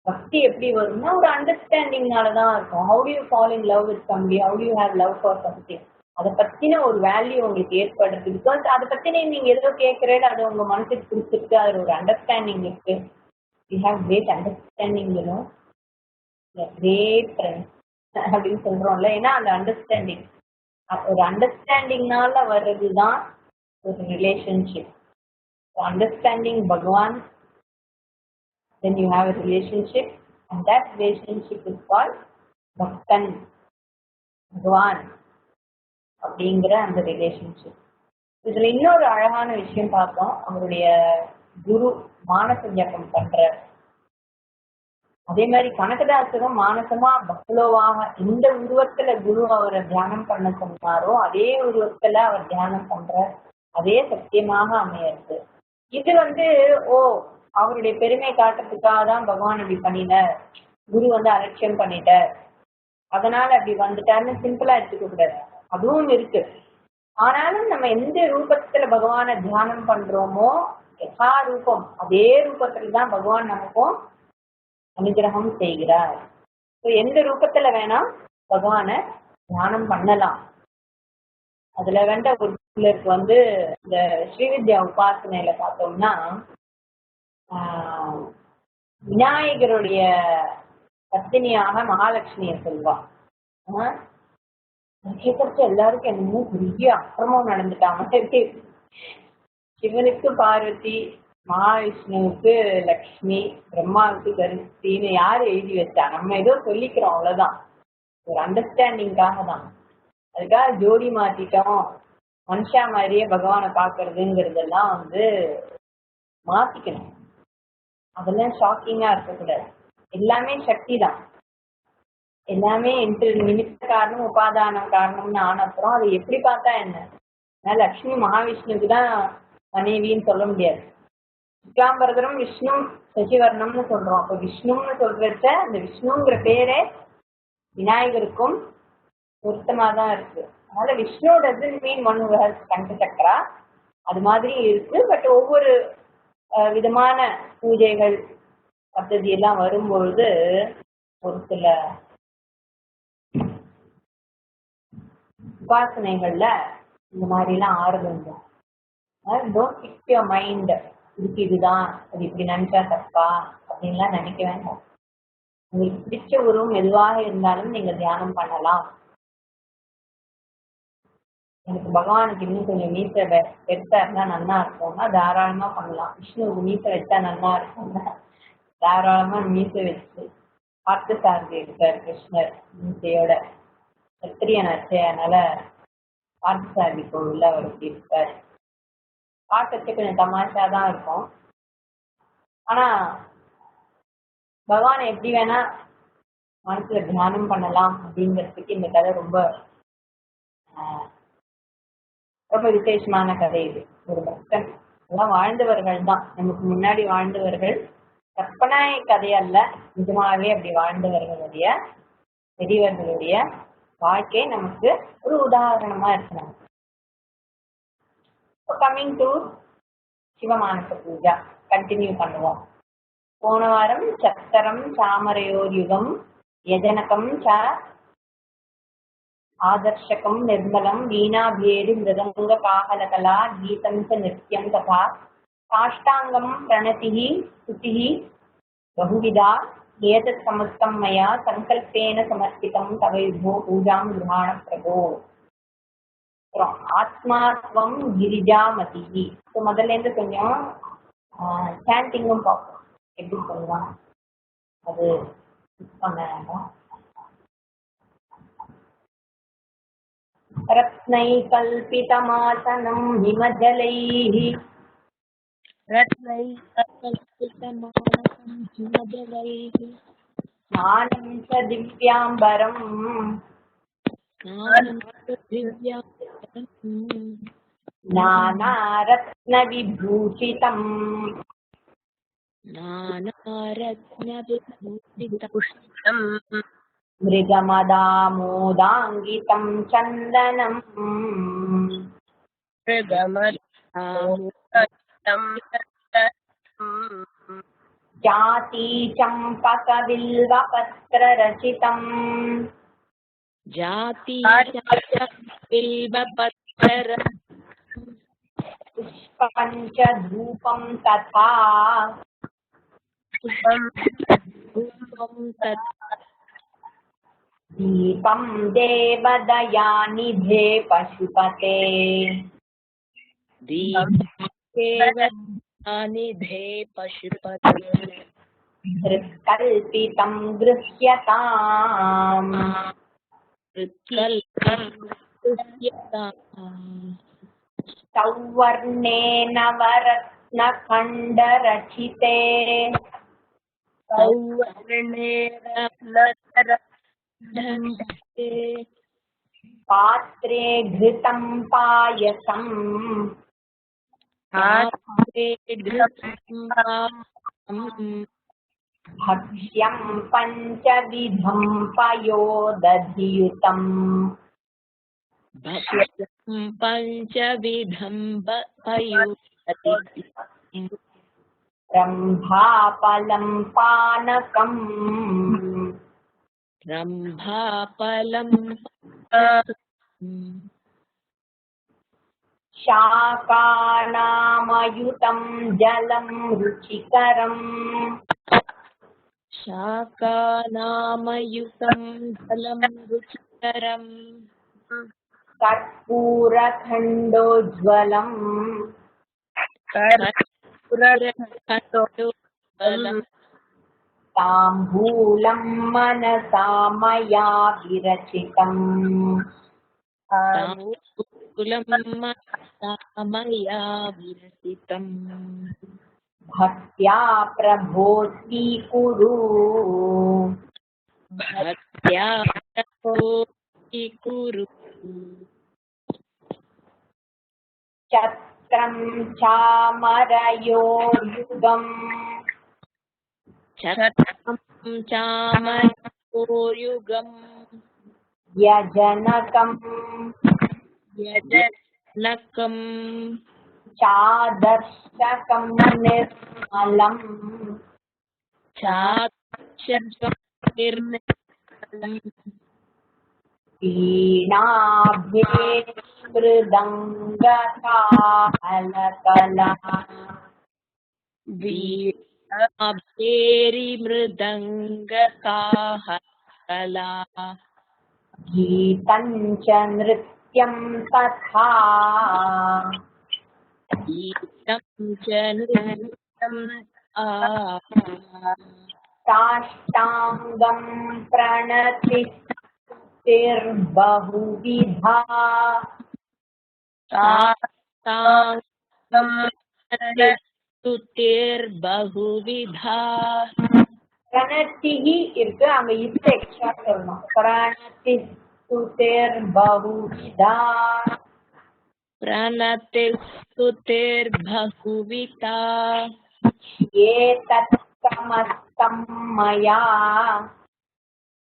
பக்தி எப்படி வரும்னா ஒரு அண்டர்ஸ்டாண்டிங்னாலதான் இருக்கும். How to you fall in love with somebody, how to you have love for something, அதை பத்தின ஒரு வேல்யூ உங்களுக்கு ஏற்படுறது. பிகாஸ் அதை பத்தின நீங்க ஏதோ கேட்கறது, அது உங்க மனசுக்கு பிடிச்சிருக்கு, அதுல ஒரு அண்டர்ஸ்டாண்டிங் இருக்கு. You have great understanding, great friends அப்படின்னு சொல்றோம்ல. ஏன்னா அந்த அண்டர்ஸ்டாண்டிங், ஒரு அண்டர்ஸ்டாண்டிங்னால வர்றதுதான் ஒரு relationship. Understanding Bhagavan, then you have a relationship, and that relationship is called Bhaktan, Bhagavan அப்படிங்கிற அந்த ரிலேஷன்ஷிப். இதுல இன்னொரு அழகான விஷயம் பார்த்தோம். அவருடைய குரு மானச ஜபம் பண்ற, அதே மாதிரி கனகதாசரும் மானசமா பக்லோவாக எந்த உருவத்துல குரு அவரை தியானம் பண்ண சொன்னாரோ அதே உருவத்துல அவர் தியானம் பண்ற, அதே சத்தியமாக அமையிறது. இது அவருடைய பெருமை காட்டுறதுக்காக தான் பகவான் அப்படி பண்ணினார், குரு அலட்சியம் பண்ணிட்டார், அதனால அப்படி வந்துட்டாருன்னு சிம்பிளா எடுத்துக்க கூடாது. அதுவும் இருக்கு. ஆனாலும் நம்ம எந்த ரூபத்துல பகவானை தியானம் பண்றோமோ யதா ரூபம் அதே ரூபத்துல தான் பகவான் நமக்கும் அனுகிரகம் செய்கிறார். எந்த ரூபத்துல வேணா பகவானை தியானம் பண்ணலாம். அதுல ஒரு சிலருக்கு இந்த ஸ்ரீவித்யா உபாசனையில பார்த்தோம்னா விநாயகருடைய பத்தினியாக மகாலட்சுமியை சொல்வா. கேட்கறது எல்லாருக்கும் என்னமோ பெரிய அக்கிரமம் நடந்துட்டாங்க. சிவனுக்கு பார்வதி, மகாவிஷ்ணுவுக்கு லக்ஷ்மி, பிரம்மாவுக்கு கருத்தின்னு யாரு எழுதி வச்சா? நம்ம ஏதோ சொல்லிக்கிறோம், அவ்வளவுதான். ஒரு அண்டர்ஸ்டாண்டிங்காக தான். அதுக்காக ஜோடி மாத்திட்டோம், மனுஷா மாதிரியே பகவானை பாக்குறதுங்கிறதெல்லாம் மாத்திக்கணும். அதெல்லாம் ஷாக்கிங்கா இருக்கக்கூடாது. எல்லாமே சக்தி தான். எல்லாமே நிமித்த காரணம் உபாதான காரணம்னு ஆன அப்புறம் அது எப்படி பார்த்தா என்ன? லக்ஷ்மி மகாவிஷ்ணுக்கு தான் மனைவின்னு சொல்ல முடியாது. சுக்லாம்பரதரும் விஷ்ணு சசிவர்ணம்னு சொல்றோம். அப்ப விஷ்ணுன்னு சொல்றத அந்த விஷ்ணுங்கிற பேரே விநாயகருக்கும் பொருத்தமா தான் இருக்கு. அதனால Vishnu doesn't mean one who has கண்ட சக்கரா, அது மாதிரி இருக்கு. பட் ஒவ்வொரு விதமான பூஜைகள் பద్ధதி எல்லாம் வரும்பொழுது ஒரு சில உபாசனைகள்ல இந்த மாதிரி எல்லாம் ஆறுதுங்க. டோன்ட் ஃபிக்ஸ் யுவர் மைண்ட், இதுக்கு இதுதான், அது இப்படி நினைச்சா தப்பா அப்படின்லாம் நினைக்க வேண்டாம். உங்களுக்கு பிடிச்ச உருவம் எதுவாக இருந்தாலும் நீங்க தியானம் பண்ணலாம். எனக்கு பகவானுக்கு இன்னும் கொஞ்சம் மீசை பெருசா இருந்தா நல்லா இருக்கும்னா தாராளமா பண்ணலாம். விஷ்ணுவுக்கு மீசை வச்சா நல்லா இருக்கும்னா தாராளமா மீசை வச்சு பார்த்து சார்பு இருக்கார் கிருஷ்ணர் மீசையோட. சத்திரியனாச்சே, அதனால பார்த்து சார்பி கோவில்ல அவர் இப்படி இருக்கார். பார்க்கறதுக்கு கொஞ்சம் தமாஷா தான் இருக்கும். ஆனா பகவானை எப்படி வேணா மனசுல தியானம் பண்ணலாம் அப்படிங்கிறதுக்கு இந்த கதை ரொம்ப ரொம்ப விசேஷமான கதை. இது ஒரு பக்தன், எல்லாம் வாழ்ந்தவர்கள் தான், நமக்கு முன்னாடி வாழ்ந்தவர்கள், கற்பனை கதை அல்ல, நிஜமாவே அப்படி வாழ்ந்தவர்களுடைய பெரியவர்களுடைய வாழ்க்கை நமக்கு ஒரு உதாரணமா இருக்கணும். கம்மிங் டு சிவமானச பூஜா கண்டினியூ பண்ணுவோம். போன வாரம் சத்திரம் சாமரையோர் யுகம் யஜனகம் ச ஆதர்ஷகம் நிர்மலம் வீணாபேரி மிருதங்க காஹலகலா கீதம் ச நித்யம் ததா சாஷ்டாங்கம் பிரணதிஹி ஸ்துதிஹி பகுவிதா ஏதத் சமஸ்தம் மயா சங்கல்பேன சமர்ப்பிதம் தவ விபோ பூஜாம் கிருஹாண பிரபோ. ஆத்மாத்வம் கிரிஜாமதிஹி. ஸோ முதல்ல இருந்து கொஞ்சம் சாண்டிங்கும் பார்ப்போம், எப்படி சொல்லலாம் அது பண்ண. रत्नैकल्पितमासनं हिमजलैः स्नानं च दिव्याम्बरम् नानारत्नविभूषितम् मृगमदामोदाङ्गितं चन्दनम् जातीचम्पकबिल्वपत्ररचितम् पुष्पञ्च धूपं तथा दीपं देवदयानिधे पशुपते हृत्कल्पितं गृह्यताम् सौवर्णेन वरत्नखण्डरचिते पात्रे घृतं पायसम् भक्ष्यं पञ्चविधं पयोदधियुतम् रम्भाफलं पानकम् शाकानामयुतं जलं रुचिकरम् कर्पूरखण्डोज्ज्वलम् ताम्बूलं मनसा मया विरचितम् भक्त्या प्रभो स्वीकुरु चत्रं चामरयोर्युगम् यजनकं चादर्शकं निर्मलम् वीणाभ्ये मृदङ्गकाहलकला वीणाभ्येरि मृदङ्गकाहला गीतं च नृत्यं तथा गीतं च नृत्यं साष्टाङ्गं प्रणतिर्बहुविधा स्तुतिर्बहुविधा பிரணத்திஹி இருக்கு, அங்க இஸ் எக்ஸ்ட்ரா சொல்லணும். பிரணத்தி ஸ்துதிர்பகுவிதா प्रणतिस्तुतिर्बहुविधा ஏதத் சமஸ்தம் மயா.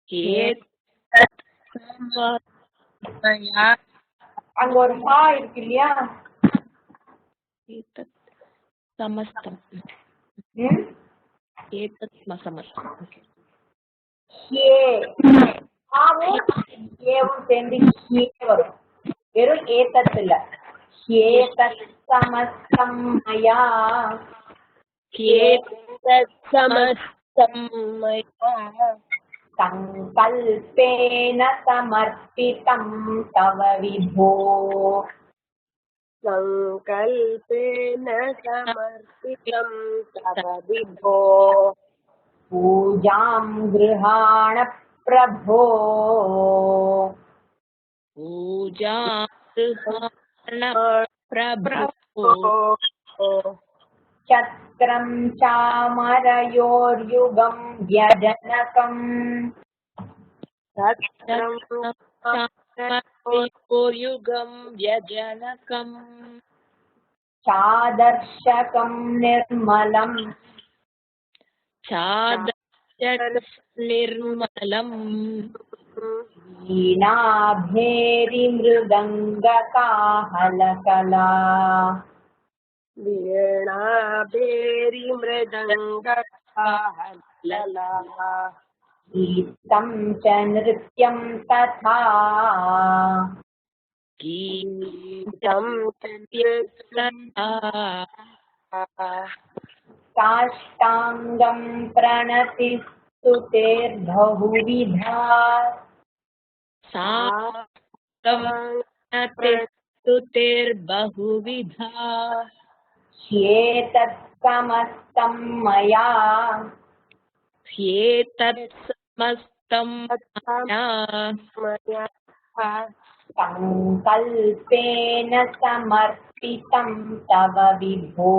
एतत्समया அங்க ஒரு சா இருக்கு இல்லையா? एतत् समस्तं ம்? एतत् समस्तं ஹே ஆவும் ஏவும் சேர்ந்து ஹே வரும். வெறும் ஏதத் இல்ல. ஏதத் சமஸ்தம் மயா. एतत् समस्तं मया சங்கல்பேன சமர்ப்பிதம் தவ விபோ. सङ्कल्पेन समर्पितं तव विभो पूजां गृहाण प्रभो. पूजां गृहाण प्रभो चक्रं चामरयोर्युगं व्यजनकम्. युगं व्यजनकम् चादर्शकं निर्मलम्. निर्मलम् वीणाभेरिमृदङ्गकाहलकला वीणाभेरिमृदङ्गकाहलला गीतं च नृत्यं तथा गीतं च नृत्यं साष्टाङ्गं प्रणतिस्तुतिर्बहुविधा स्तुतिर्बहुविधा ह्येतत् समस्तं मया. ह्येतत् समस्तं मया सङ्कल्पेन समर्पितं तव विभो.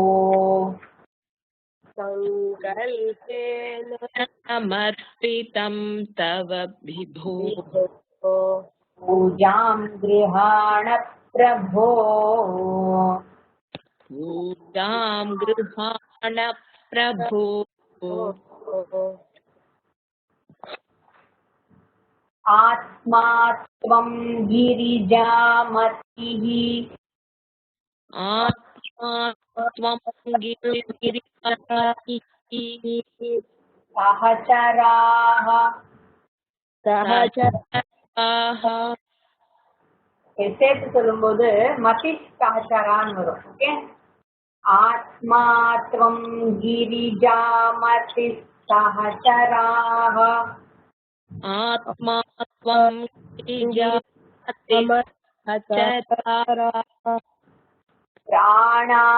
सङ्कल्पेन समर्पितं तव विभो पूजां गृहाण प्रभो. पूजां गृहाण प्रभो आत्मा त्वं गिरिजामतिः. आत्मा त्वं गिरिजामतिः सहचराः सहचराः சேர்த்து சொல்லும்போது மதி சஹச்சரான்னு வரும். ஓகே, ஆத்மா த்வம் गिरिजामति सहचराः. आत्मा त्वं गिरिजामति सहचराः प्राणाशरीरं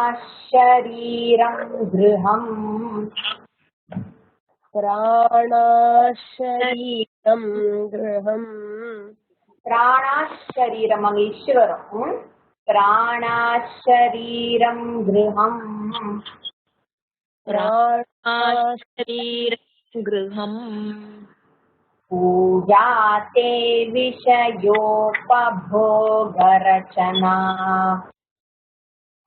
गृहम्. प्राणाशरीरं गृहम् प्राणाशरीरम् அங்க ஈஸ்வரம். प्राणाशरीरं गृहम्. प्राणाशरीरं गृहम् पूजा ते विषयोपभोगरचना.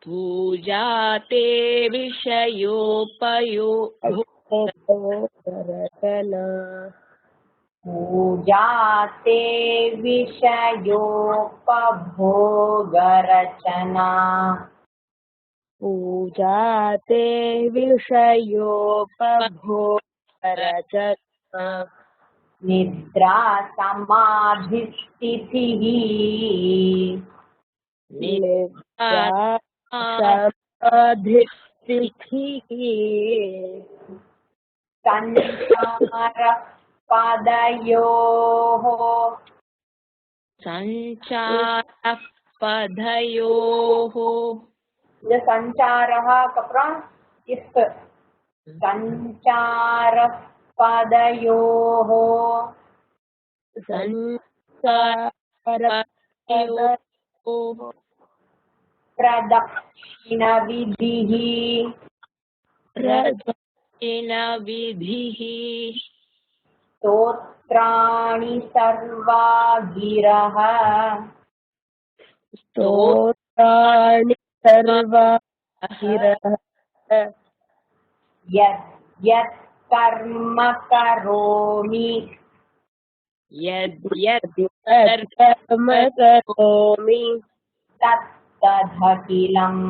पूजा ते विषयोपयोगरचना पूजा ते विषयोपभोगरचना. पूजा ते विषयोपभोगरचना निद्रा समाधिस्थितिः संचारः पदयोः இந்த சஞ்சாரः அப்புறம் இஃப் संचारः पदयोः प्रदक्षिणविधिः स्तोत्राणि सर्वा गिरः यत् यत् कर्म करोमि तत्तदखिलम्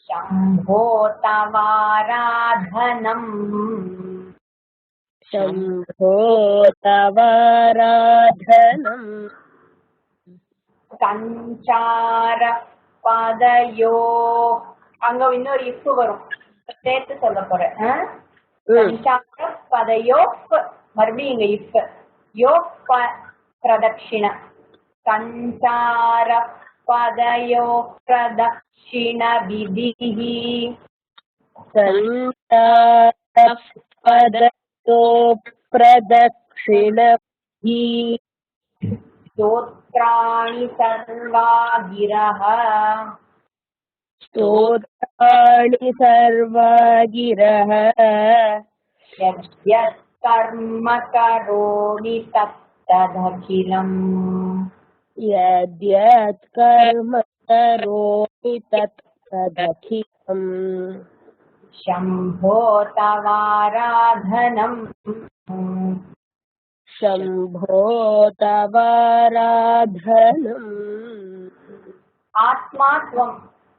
शम्भो तवाराधनम् संचार पदयो அங்க இன்னொரு இஃப் வரும் சேர்த்து சொல்ல போறேன் संचार पदयो மறுபடியும் இங்க இஃப் யோ பிரதட்சிண संचार पदयो प्रदक्षिण विधिः स्तोत्राणि सर्वा गिरः यद्यत् कर्म करोमि तत्तदखिलम् शम्भो तवाराधनम् ஆத்மாத்வம்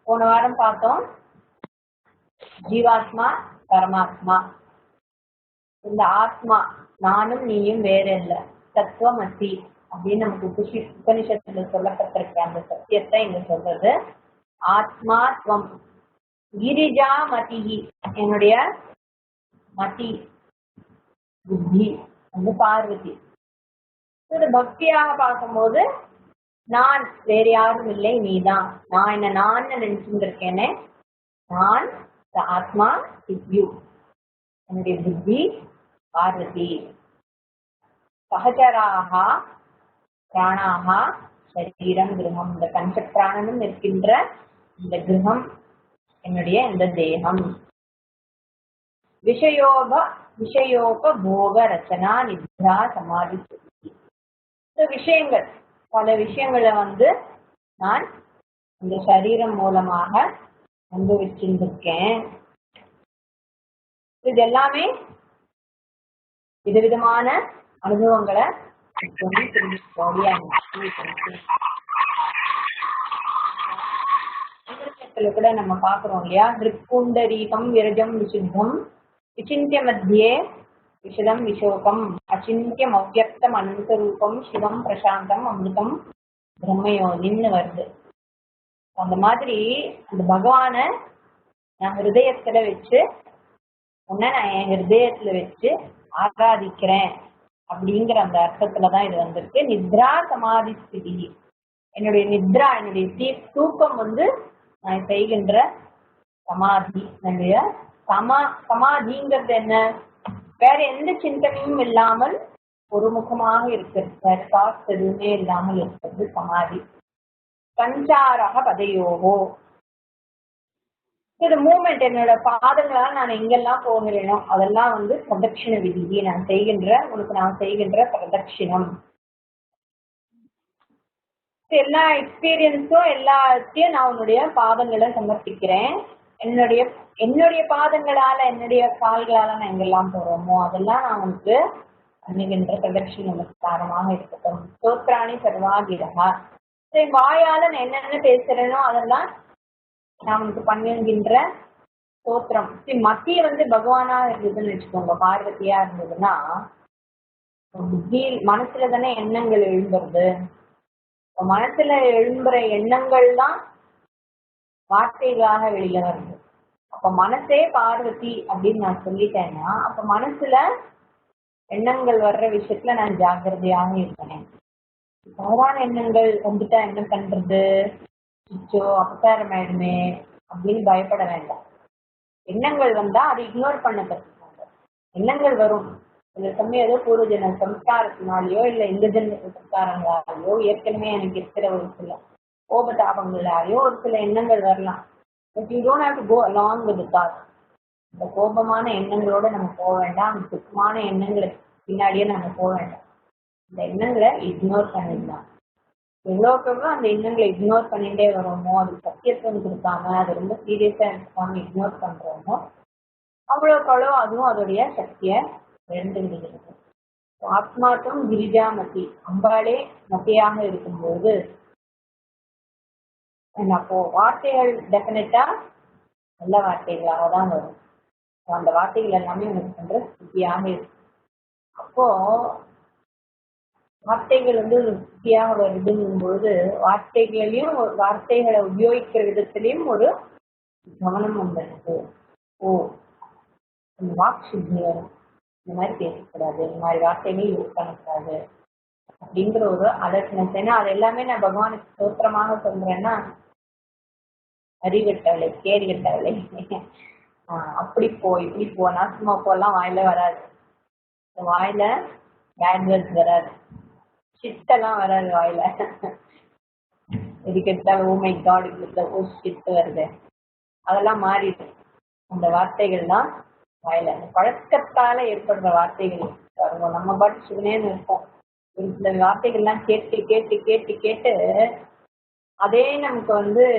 போன வாரம் பார்த்தோம். ஜீவாத்மா பரமாத்மா. இந்த ஆத்மா நானும் நீயும் வேற இல்ல, தத்துவமசி அப்படின்னு நமக்கு உபனிஷத்துல சொல்லப்பட்டிருக்க அந்த சத்தியத்தை இங்க சொல்றது. ஆத்மாத்வம். கிரிஜா மதிஹி என்னுடைய மதி புத்தி வந்து பார்வதி. இது பக்தியாக பார்க்கும்போது நான் வேற யாரும் இல்லை, நீதான். நான் என்ன நான் நினைச்சுட்டு இருக்கேனே, நான் ஆத்மா யூ, என்னுடைய புத்தி பார்வதி. சகச்சராக பிராணாக சரீரம் கிரகம், இந்த பஞ்ச பிராணனும் இருக்கின்ற இந்த கிரகம் என்னுடைய இந்த தேகம். விஷயோக போக ரச்சனா நித்ரா சமாதி. விஷயங்கள், பல விஷயங்களை வந்து நான் இந்த சரீரம் மூலமாக அனுபவிச்சிருக்கேன். இது எல்லாமே விதவிதமான அனுபவங்களை கூட நம்ம பாக்குறோம் இல்லையா. திருப்புண்டரீகம் விரஜம் விசுத்தம் விசிந்திய மத்தியே விஷதம் விஷோகம் அச்சிந்தியம் அவ்யக்தம் அனந்தரூபம் சிவம் பிரசாந்தம் அமிர்தம் பிரம்மயோனின்னு வருது. அந்த மாதிரி அந்த பகவான நான் ஹிருதயத்துல வச்சு நான் என் ஹிருதயத்துல வச்சு ஆராதிக்கிறேன் அப்படிங்கிற அந்த அர்த்தத்துலதான் இது வந்திருக்கு. நித்ரா சமாதி ஸ்திதி. என்னுடைய நித்ரா, என்னுடைய தூக்கம் வந்து நான் செய்கின்ற சமாதி. என்னுடைய சமாதிங்கிறது என்ன? வேற எந்த சிந்தனையும் இல்லாமல் ஒரு முகமாக இருக்கிறது, வேற தாட்ஸ் எதுவுமே இல்லாமல் இருக்கிறது சமாதி. சஞ்சாரக பதயோகோ. இது மூமெண்ட், என்னோட பாதங்களால் நான் எங்கெல்லாம் போகிறேனோ அதெல்லாம் வந்து பிரதட்சிண விதி. நான் செய்கின்ற பிரதட்சிணம். எல்லா எக்ஸ்பீரியன்ஸும் எல்லாத்தையும் நான் உன்னுடைய பாதங்களை சமர்ப்பிக்கிறேன். என்னுடைய பாதங்களால, என்னுடைய கால்களால நான் எங்கெல்லாம் போறோமோ அதெல்லாம் நான் உனக்கு பண்ணுகின்ற பிரதட்சிண நமஸ்காரமாக இருக்கட்டும். ஸ்தோத்ராணி சர்வாகிரகா. வாயால நான் என்னென்ன பேசுறேனோ அதெல்லாம் நான் உனக்கு பண்ணுகின்ற ஸ்தோத்திரம். மத்தி பகவானா இருந்ததுன்னு வச்சுக்கோங்க, பார்வதியா இருந்ததுன்னா புத்தி மனசுல தானே எண்ணங்கள் எழும்புறது. மனசுல எழும்புற எண்ணங்கள் தான் வார்த்தைகளாக வெளியில வருது. அப்ப மனசே பார்வதி அப்படின்னு நான் சொல்லிட்டேன்னா, அப்ப மனசுல எண்ணங்கள் வர்ற விஷயத்துல நான் ஜாக்கிரதையாக இருக்கேன். தவறான எண்ணங்கள் வந்துட்டா என்ன பண்றது, அபசாரம் ஆயிடுமே அப்படின்னு பயப்பட வேண்டாம். எண்ணங்கள் வந்தா அதை இக்னோர் பண்ண கற்றுக்கோங்க. எண்ணங்கள் வரும், சில சமயம் ஏதோ பூர்வ ஜென்ம சம்ஸ்காரத்தினாலேயோ இல்லை இந்த ஜென்ம சம்ஸ்காரங்களாலேயோ ஏற்கனவே எனக்கு இருக்கிற ஒரு சில கோபதாபங்களாலேயோ ஒரு சில எண்ணங்கள் வரலாம். But you don't have to go along with that. இந்த கோபமான எண்ணங்களோட நம்ம போக வேண்டாம், அந்த சுத்தமான எண்ணங்களுக்கு பின்னாடியே நம்ம போக வேண்டாம். இந்த எண்ணங்களை இக்னோர் பண்ணிடலாம். எவ்வளோக்கு எவ்வளோ அந்த எண்ணங்களை இக்னோர் பண்ணிட்டே வரோமோ, அதுக்கு சத்தியத்துவம் கொடுக்காம அதை ரொம்ப சீரியஸா எடுத்துக்காம இக்னோர் பண்றோமோ, அவ்வளோக்கு அவ்வளோ அதுவும் அதோடைய சக்தியை இழந்து விடுகிறது. ஆத்மாட்டம் கிரிஜா மத்தி, அம்பாளே மத்தியாக இருக்கும்போது அப்போ வார்த்தைகள் டெஃபினட்டா நல்ல வார்த்தைகளாக தான் வரும். அந்த வார்த்தைகள் எல்லாமே எனக்கு பண்ற ஸ்திதியாக இருக்கு. அப்போ வார்த்தைகள் ஸ்திதியாக வருதுங்கும் பொழுது வார்த்தைகளையும் வார்த்தைகளை உபயோகிக்கிற விதத்திலையும் ஒரு கவனம் வந்தது. ஓ, இந்த வாக்கு சுத்தி வரும், இந்த மாதிரி பேசக்கூடாது, இந்த மாதிரி வார்த்தைகள் யூஸ் பண்ணக்கூடாது அப்படிங்கிற ஒரு அலர்ட்னஸ். ஏன்னா அது எல்லாமே நான் பகவானுக்கு ஸ்தோத்திரமாக சொல்றேன்னா, அறிவிட்டவளை கேள்விட்டவளை அப்படி இப்படி போ நாசுமா போலாம் வாயில வராது. வாயில பேட் வேர்ட்ஸ் வராது, ஷிட்டெல்லாம் வராது வாயில. எதுக்கெடுத்தாலும் oh my god oh shit வருது, அதெல்லாம் மாறிடு. அந்த வார்த்தைகள் தான் வாயில பழக்கத்தால ஏற்படுற வார்த்தைகள். நம்ம பாட்டு சுகனேன்னு இருப்போம். ஒரு சில வார்த்தைகள்லாம் கேட்டு கேட்டு கேட்டு கேட்டு அதே நமக்கு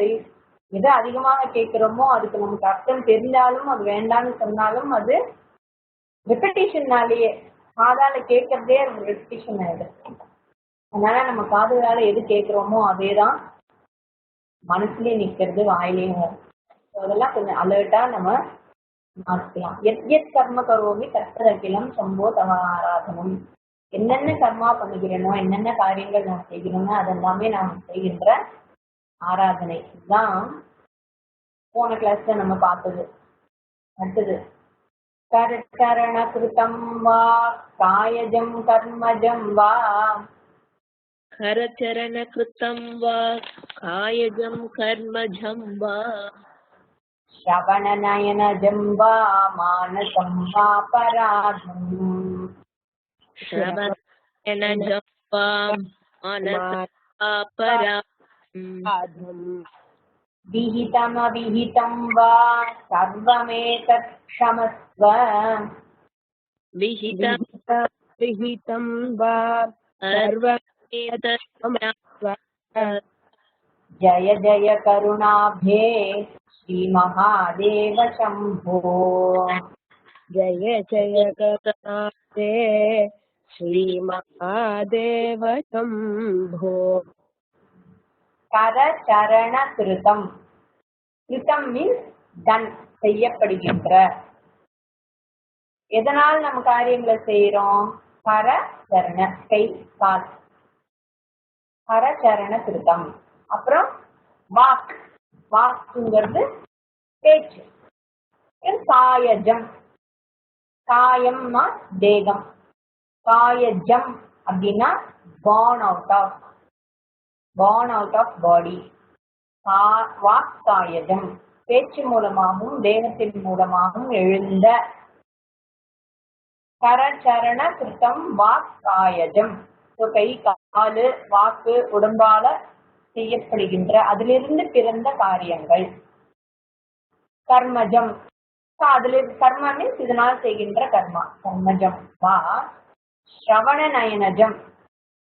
எதை அதிகமாக கேட்கிறோமோ அதுக்கு நமக்கு அர்த்தம் தெரிஞ்சாலும் அது வேண்டாம்னு சொன்னாலும் அது ரெப்பிட்டேஷன்னாலேயே காதால கேட்கறதே ரெப்பிட்டேஷன் ஆயிடுது. அதனால நம்ம காதுகளால எது கேட்கிறோமோ அதே தான் மனசுலயே நிக்கிறது, வாயிலையும் வரும். அதெல்லாம் கொஞ்சம் அலர்ட்டா நம்ம மாற்றிக்கலாம். எத் கர்ம கரோமி கர்த்தரகிலம் சம்போ தவ ஆராதனம். என்னென்ன கர்மா பண்ணுகிறேனோ, என்னென்ன காரியங்கள் நான் செய்கிறோமோ அதெல்லாமே நாம் செய்கின்ற ஆராதனை தான் போன கிளாஸ்ல நம்ம பார்த்தது. அடுத்தது கரண கிருதம் வா காயஜம் கர்மஜம் வா. கரச்சரண கிருத்தம் வா காயஜம் கர்மஜம் வா. ஸ்ரவண நயனஜம் வா மானசம் வா பராதம். ஸ்ரவண நயனஜம் வா மானசம் வா பராதம். விஹிதம் அவிஹிதம் வா சர்வமேதத் க்ஷமஸ்வ. விஹிதம் விஹிதம் வா சர்வமேதத் க்ஷமஸ்வ. ஜய ஜய கருணாப்தே ஸ்ரீ மகாதேவ சம்போ. ஜய ஜய கருணாப்தே ஸ்ரீ மகாதேவ சம்போ. கரச்சரண கிருதம். கிருதம் மீன்ஸ் டன், செய்யப்படுகின்ற. எதனால் நம்ம காரியங்களை செய்யறோம்? கர சரண, கை கால். கரச்சரண கிருதம். அப்புறம் வாக், வாக்குங்கிறது பேச்சு. காயஜம், காயம்னா தேகம், காயஜம் அப்படின்னா born out of body. வாக்காயஜம், பேச்சு மூலமாகவும் தேகத்தின் மூலமாகவும் எழுந்த. கரச்சரண கிருத்தம் வாக்காயஜம். கை காலு வாக்கு உடம்பால செய்யப்படுகின்ற, அதிலிருந்து பிறந்த காரியங்கள். கர்மஜம், அதுல கர்ம மீன்ஸ் இதனால் செய்கின்ற கர்மா, கர்மஜம் வா. ஸ்ரவண நயனஜம்,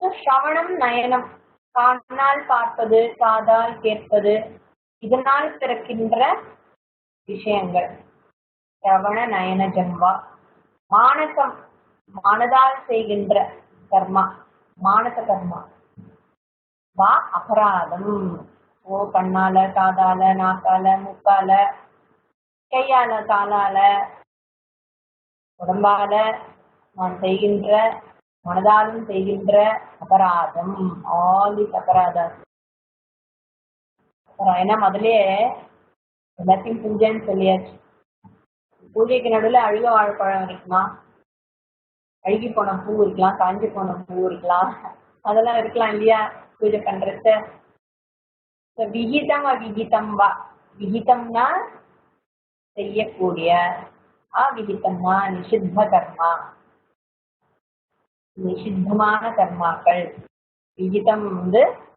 ஸ்ரவணம் நயனம், கானால் பார்ப்பது, காதால் கேட்பது, இதனால் பிறக்கின்ற விஷயங்கள். ஸ்ரவண நயனஜம் வா. மானசம், மனதால் செய்கின்ற கர்மா, மானச கர்மா வா. அபராதம், ஓ கண்ணால காதால நாக்கால மூக்கால கையால காலால உடம்பால நான் செய்கின்ற மனதாலும் செய்கின்ற அபராதம், ஆல் திஸ் அபராதம். ஏன்னா முதல்லயே எல்லாத்தையும் பூஜைன்னு சொல்லியாச்சு. பூஜைக்கு நடுவில் அழுக வாழைப்பழம் இருக்குமா, அழுகி போன பூ இருக்கலாம், காஞ்சி போன பூ இருக்கலாம், அதெல்லாம் இருக்கலாம் இல்லையா பூஜை பண்றது. விகிதம் அவிகிதம் வா. விகிதம்னா செய்யக்கூடிய, அவிகிதம்னா நிஷித்த கர்மா, நிஷித்தமான கர்மாக்கள். விகிதம்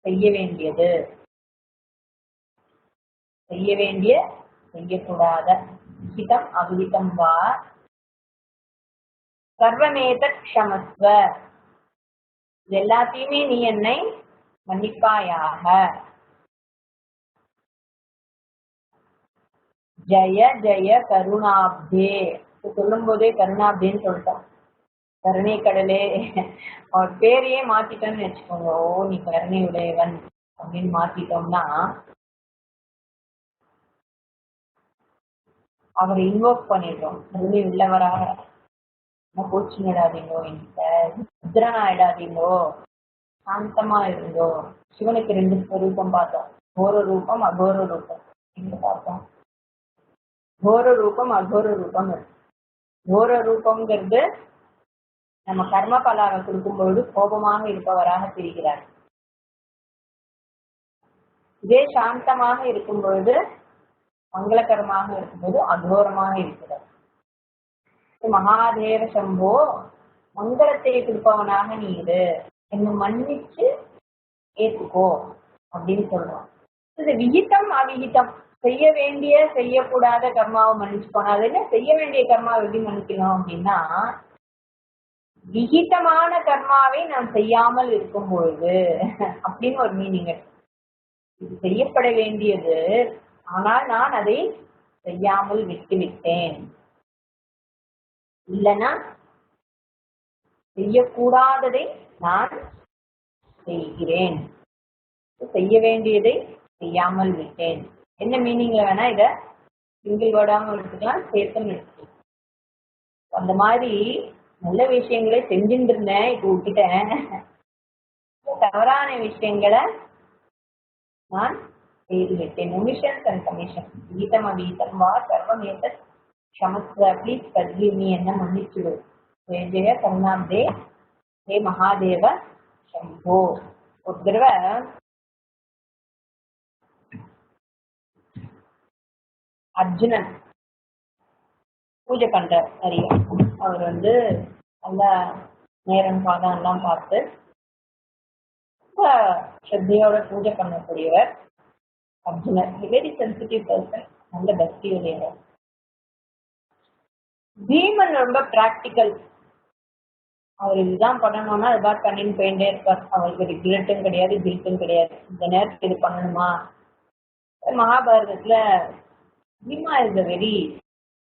செய்ய வேண்டியது, செய்ய வேண்டிய செய்யக்கூடாத. விகிதம் அவிகிதம் வா சர்வமேதத் க்ஷமஸ்வ, இது எல்லாத்தையுமே நீ என்னை மன்னிப்பாயாக. ஜெய ஜெய கருணாப்தே, சொல்லும் போதே கருணாப்தேன்னு சொல்லிட்டோம். கருணை கடலே, அவர் பேரையே மாத்திட்டோம்னு வச்சுக்கோங்க. ஓ நீ கருணை உடையவன் அப்படின்னு மாத்திட்டோம்னா அவரை இன்வோக் பண்ணிடுறோம். கருணை உள்ளவராக. கோச்சிடாதீங்கோ, என்கிட்ட முத்ரன் ஆயிடாதீங்கோ, சாந்தமா இருந்தோ. சிவனுக்கு 2 ரூபம் பார்த்தோம், கோர ரூபம் அகோர ரூபம். எங்க பார்த்தோம்? கோர ரூபம் அகோர ரூபம். கோர ரூபம்ங்கிறது நம்ம கர்ம பலாவை கொடுக்கும்பொழுது கோபமாக இருப்பவராக தெரிகிறார். இதே சாந்தமாக இருக்கும் பொழுது, மங்களகரமாக இருக்கும்போது அகோரமாக இருக்கிறார். மகாதேவ சம்போ, மங்களத்தை கொடுப்பவனாக நீ இரு, என்னை மன்னிச்சு ஏத்துக்கோ அப்படின்னு சொல்றோம். இது விகிதம் அவிகிதம், செய்ய வேண்டிய செய்யக்கூடாத கர்மாவை மன்னிச்சு போனா, அது என்ன செய்ய வேண்டிய கர்மாவை எப்படி மன்னிக்கணும் அப்படின்னா, விகிதமான கர்மாவை நான் செய்யாமல் இருக்கும் பொழுது அப்படின்னு ஒரு மீனிங். இது செய்யப்பட வேண்டியது, ஆனால் நான் அதை செய்யாமல் விட்டுவிட்டேன். இல்லைன்னா செய்யக்கூடாததை நான் செய்கிறேன், செய்ய வேண்டியதை செய்யாமல் விட்டேன். என்ன மீனிங்ல வேணா இத சிங்கிள் வேர்டாவும் எடுத்துக்கலாம், சேர்த்தும் எடுத்துக்கலாம். அந்த மாதிரி நல்ல விஷயங்களை செஞ்சுட்டு இருந்தேன், இப்ப விட்டுட்டேன். தவறான விஷயங்களை நான் செய்து விட்டேன். Omissions and commission. கீதம் அபீதம் வா சர்வமேதத் க்ஷமஸ்வ, ப்ளீஸ் ஃபர்கிவ் மீ, என்ன மன்னிச்சுடு. ஜெய ஜெய கருணாப்தே, ஹே மகாதேவ சம்போ. ஒரு தடவை அர்ஜுனன் பூஜை பண்றார் நிறைய. அவர் நல்லா நேரம் காலம் எல்லாம் பார்த்து ரொம்ப ஸ்ரத்தையோட பூஜை பண்ணக்கூடியவர் அர்ஜுனர். வெரி சென்சிட்டிவ் பர்சன், நல்ல பக்தி உடையவர். பீமன் ரொம்ப பிராக்டிக்கல். அவர் இதுதான் பண்ணணும்னா அது மாதிரி பண்ணின்னு போயிட்டே இருப்பார். அவருக்கு ரிக்ரெட்டும் கிடையாது, கில்ட்டும் கிடையாது. இந்த நேரத்துக்கு இது பண்ணணுமா. மகாபாரதத்துல Bhima is a very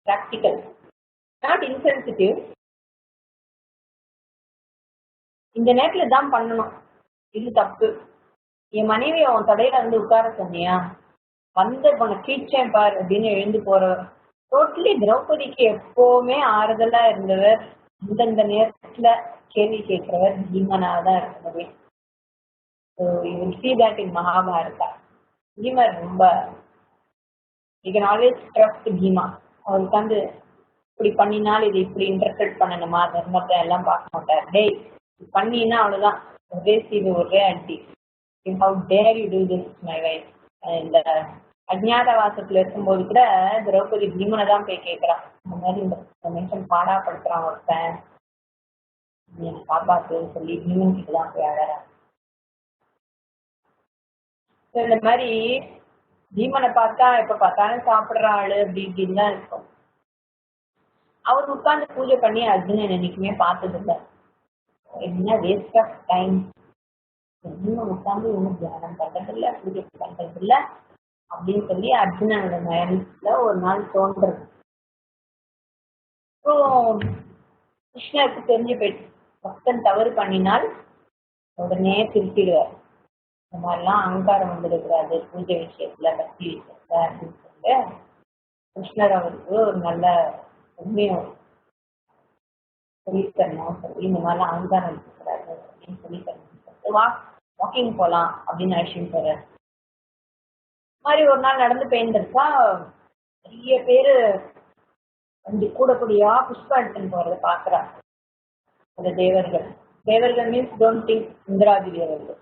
practical, not insensitive. இந்த நேரத்துல தான் பண்ணணும், இது தப்பு. என் மனைவி அவன் தடையில உட்கார சொன்னியா, உன்னை கீழ்ச்சேன் பார் அப்படின்னு எழுந்து போறவர். டோட்டலி திரௌபதிக்கு எப்பவுமே ஆறுதலா இருந்தவர். அந்தந்த நேரத்துல கேள்வி கேட்கிறவர் பீமனாதான் இருக்க முடியும். So you will see that in Mahabharata. பீமர் ரொம்ப, you can always trust Bima. அவருக்கு இப்படி பண்ணினால் இது இப்படி இன்டர்பிரட் பண்ணணுமா, தர்மத்தை எல்லாம் பார்க்க மாட்டார். டேய் பண்ணினா அவ்வளவுதான், ஒரே சீது ஒரே அடி. How dare you do this my wife. இந்த அஜ்ஞாதவாசத்துல இருக்கும்போது கூட திரௌபதி பீமனை தான் போய் கேட்கிறான். இந்த மாதிரி இந்த மனுஷன் பாடாப்படுத்துறான் ஒருத்தன், நீ காப்பாத்துன்னு சொல்லி பீமன் கிட்ட தான் போய் அழறான். இந்த மாதிரி பீமனை பார்த்தா எப்ப பார்த்தாலும் சாப்பிடுற ஆளு அப்படி இப்படின்னு தான் இருக்கும். அவர் உட்கார்ந்து பூஜை பண்ணி அர்ஜுனன் என்னைக்குமே பார்த்தது இல்லை. என்ன வேஸ்ட் ஆஃப் டைம், உட்கார்ந்து ஒன்றும் தியானம் பண்றது இல்லை, பூஜை பண்றது இல்லை அப்படின்னு சொல்லி அர்ஜுனனோட மனசுல ஒரு நாள் தோன்றது. கிருஷ்ணருக்கு தெரிஞ்சு போயிட்டு, பக்தன் தவறு பண்ணினால் உடனே திருத்திடுவார். இந்த மாதிரிலாம் அகங்காரம் வந்துடக்கூடாது பூஜை விஷயத்துல, பக்தி விஷயத்துல அப்படின்னு சொல்லிட்டு கிருஷ்ணர் அவருக்கு ஒரு நல்ல உண்மையும் சொல்லி தரணும் சொல்லி இந்த மாதிரிலாம் அலங்காரம் இருக்கிறாரு அப்படின்னு சொல்லி தரணும் வாக்கிங் போகலாம் அப்படின்னு அழைச்சிட்டு போறாரு. மாதிரி ஒரு நாள் நடந்து போயிருந்திருக்கா, நிறைய பேரு அஞ்சு கூடக்கூடியா புஷ்பம் எடுத்துன்னு போறதை பாக்குறாங்க அந்த தேவர்கள். தேவர்கள் மீன்ஸ் டோன்ட் திங்க் இந்திராதி தேவர்கள்.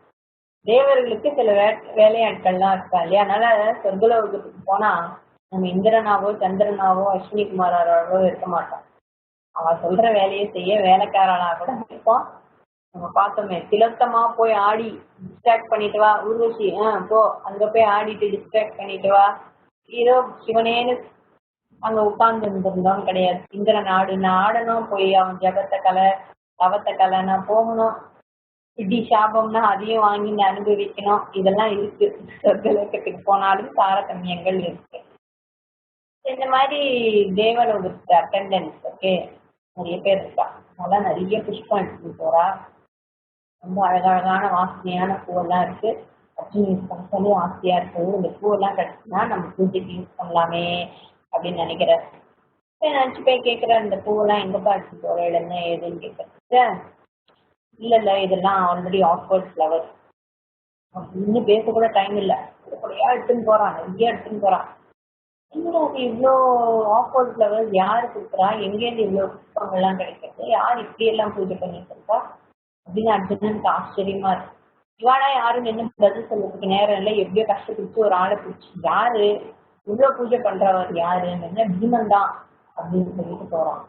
தேவர்களுக்கு சில வேலையாட்கள்லாம் இருக்கா இல்லையா, அதனால சொர்க்கலோகத்துக்கு போனா நம்ம இந்திரனாவோ சந்திரனாவோ அஸ்வினி குமாராவோ இருக்க மாட்டோம். அவன் சொல்ற வேலையை செய்ய வேலைக்காரனா கூட இருப்போம். நம்ம பார்த்தோமே, திலோத்தமா போய் ஆடி டிஸ்ட்ராக்ட் பண்ணிட்டு வா, ஊர்வசி போ அங்க போய் ஆடிட்டு டிஸ்ட்ராக்ட் பண்ணிட்டு வா, ஏதோ சிவனேன்னு அங்க உட்கார்ந்து இருந்திருந்தோம்னு கிடையாது. இந்திரன் ஆடணும், போய் அவன் ஜபத்தை கலை தவத்தை கலைன்னா போகணும், இப்படி சாபம்னா அதையும் வாங்கி அனுபவிக்கணும். இதெல்லாம் இருக்கு சொர்க்கலோகத்துக்கு போனாலும் தாரதமியங்கள் இருக்கு. இந்த மாதிரி தேவலோகத்து அட்டெண்டன்ஸ் ஓகே நிறைய பேர் இருக்கா. அதெல்லாம் நிறைய புஷ்பம் எடுத்துட்டு போறா. ரொம்ப அழகழகான வாசனையான பூவெல்லாம் இருக்கு. அர்ஜுன் யூஸ் பண்ணி ஆசையா இருக்குது. இந்த பூவெல்லாம் கிடைச்சுன்னா நம்ம பூஜைக்கு யூஸ் பண்ணலாமே அப்படின்னு நினைக்கிறேன். நினைச்சு போய் கேட்கிறேன், இந்த பூவெல்லாம் எங்கப்பா எடுத்து போற என்ன ஏதுன்னு கேட்கறேன். இல்ல இதெல்லாம் ஆல்ரெடி ஆஃபர்ட் ஃப்ளவர், இன்னும் பேச கூட டைம் இல்லை, கூடயா எடுத்துன்னு போறான், நிறைய எடுத்துன்னு போறான். என்னடா அது இவ்வளோ ஆஃபர்ட் ஃப்ளவர்ஸ் யாரு கொடுக்குறா, எங்கேருந்து இவ்வளோ புஷ்பங்கள்லாம் கிடைக்கிறது, யார் இப்படி எல்லாம் பூஜை பண்ணிட்டு இருக்கா அப்படின்னு அர்ஜுனனுக்கு ஆச்சரியமா இருக்கு. இவாடா யாரும் என்ன பதில் சொல்றதுக்கு நேரம் இல்லை, எப்படியோ கஷ்டப்பிடிச்சு ஒரு ஆளை பிடிச்சி யாரு இவ்வளவு பூஜை பண்றவர் யாரு, என்ன பீமன் தான் அப்படின்னு சொல்லிட்டு போறான்.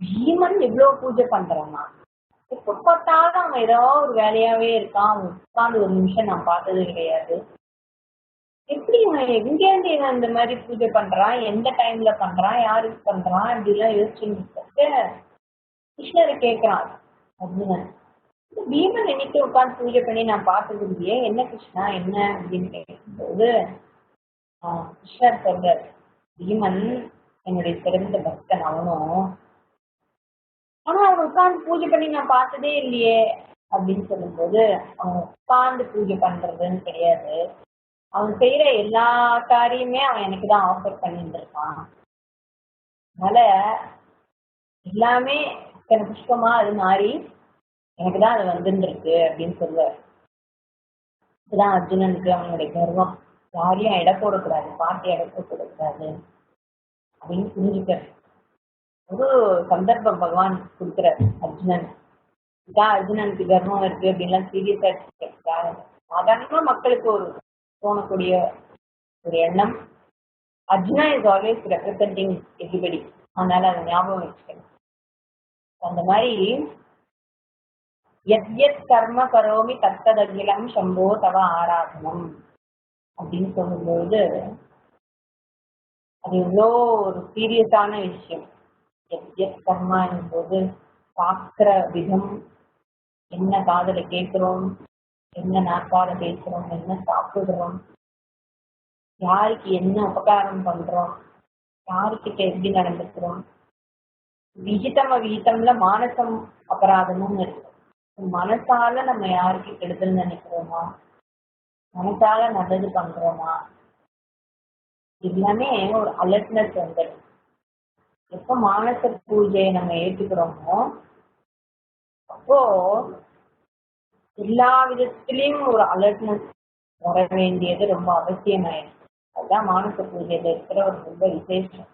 பீமன் எவ்வளவு பூஜை பண்றான்னா, பார்த்தாலும் அவன் ஏதோ ஒரு வேலையாவே இருக்கான். அவன் உட்காந்து ஒரு நிமிஷம் நான் பார்த்தது கிடையாது. எப்படி இவன் எங்கேருந்து இவன் இந்த மாதிரி பூஜை பண்றான், எந்த டைம்ல பண்றான், யாருக்கு பண்றான், இப்படிலாம் யோசிச்சுட்டு கிருஷ்ணரை கேட்கிறான் அர்ஜுனன். பீமன் இன்னைக்கு உட்காந்து பூஜை பண்ணி நான் பார்த்தது இல்லையே, என்ன கிருஷ்ணா என்ன அப்படின்னு கேட்கும்போது கிருஷ்ணர் சொல்றார், பீமன் என்னுடைய சிறந்த பக்தன் அவனும், ஆனா அவன் உட்காந்து பூஜை பண்ணி நான் பார்த்ததே இல்லையே அப்படின்னு சொல்லும்போது, அவன் உட்காந்து பூஜை பண்றதுன்னு கிடையாது, அவன் செய்யற எல்லா காரியமே அவன் எனக்கு தான் ஆஃபர் பண்ணிட்டு இருக்கான். அதனால எல்லாமே இத்தனை புஷ்பமா அது மாறி எனக்கு தான் அது வந்துருக்கு அப்படின்னு சொல்லுவார். இதுதான் அர்ஜுனனுக்கு அவனுடைய கர்வம். யாரையும் எடை போடக்கூடாது, பாட்டி எடை போடக்கூடாது அப்படின்னு புரிஞ்சுக்கிறார். ஒரு சந்தர்ப்பம் பகவான் கொடுக்குறார் அர்ஜுனன். இதான் அர்ஜுனனுக்கு கர்வம் இருக்கு அப்படின்லாம் சீரியஸா எடுத்துக்கிறார். சாதாரணமா மக்களுக்கு ஒரு தோணக்கூடிய ஒரு எண்ணம், Arjuna is always representing everybody, அதனால அதை ஞாபகம் வச்சுக்கணும். அந்த மாதிரி எத் எத் கர்ம கரோமி தத்ததகிலம் சம்போ தவ ஆராதனம் அப்படின்னு சொல்லும்போது அது எவ்வளோ ஒரு சீரியஸான விஷயம். எத் எத் கர்மான் போது பார்க்கிற விதம், என்ன காதல கேட்கிறோம், என்ன நாக்கால பேசுறோம், என்ன சாப்பிடுறோம், யாருக்கு என்ன உபகாரம் பண்றோம், யாருக்கிட்ட எப்படி நடந்துக்கிறோம். விகிதம் அவிகிதம்ல மானசம் அபராதமும் இருக்கு. மனசால நம்ம யாருக்கு கெடுதல் நினைக்கிறோமா, மனசால நல்லது பண்றோமா, எல்லாமே ஒரு அலர்ட்னஸ் வந்துடும். எப்ப மானச பூஜையை நம்ம ஏற்றுக்கிறோமோ அப்போ எல்லா விதத்திலையும் ஒரு அலர்ட்னஸ் வர வேண்டியது ரொம்ப அவசியமாயிடுச்சு. அதுதான் மானச பூஜையில இருக்கிற ஒரு ரொம்ப விசேஷம்.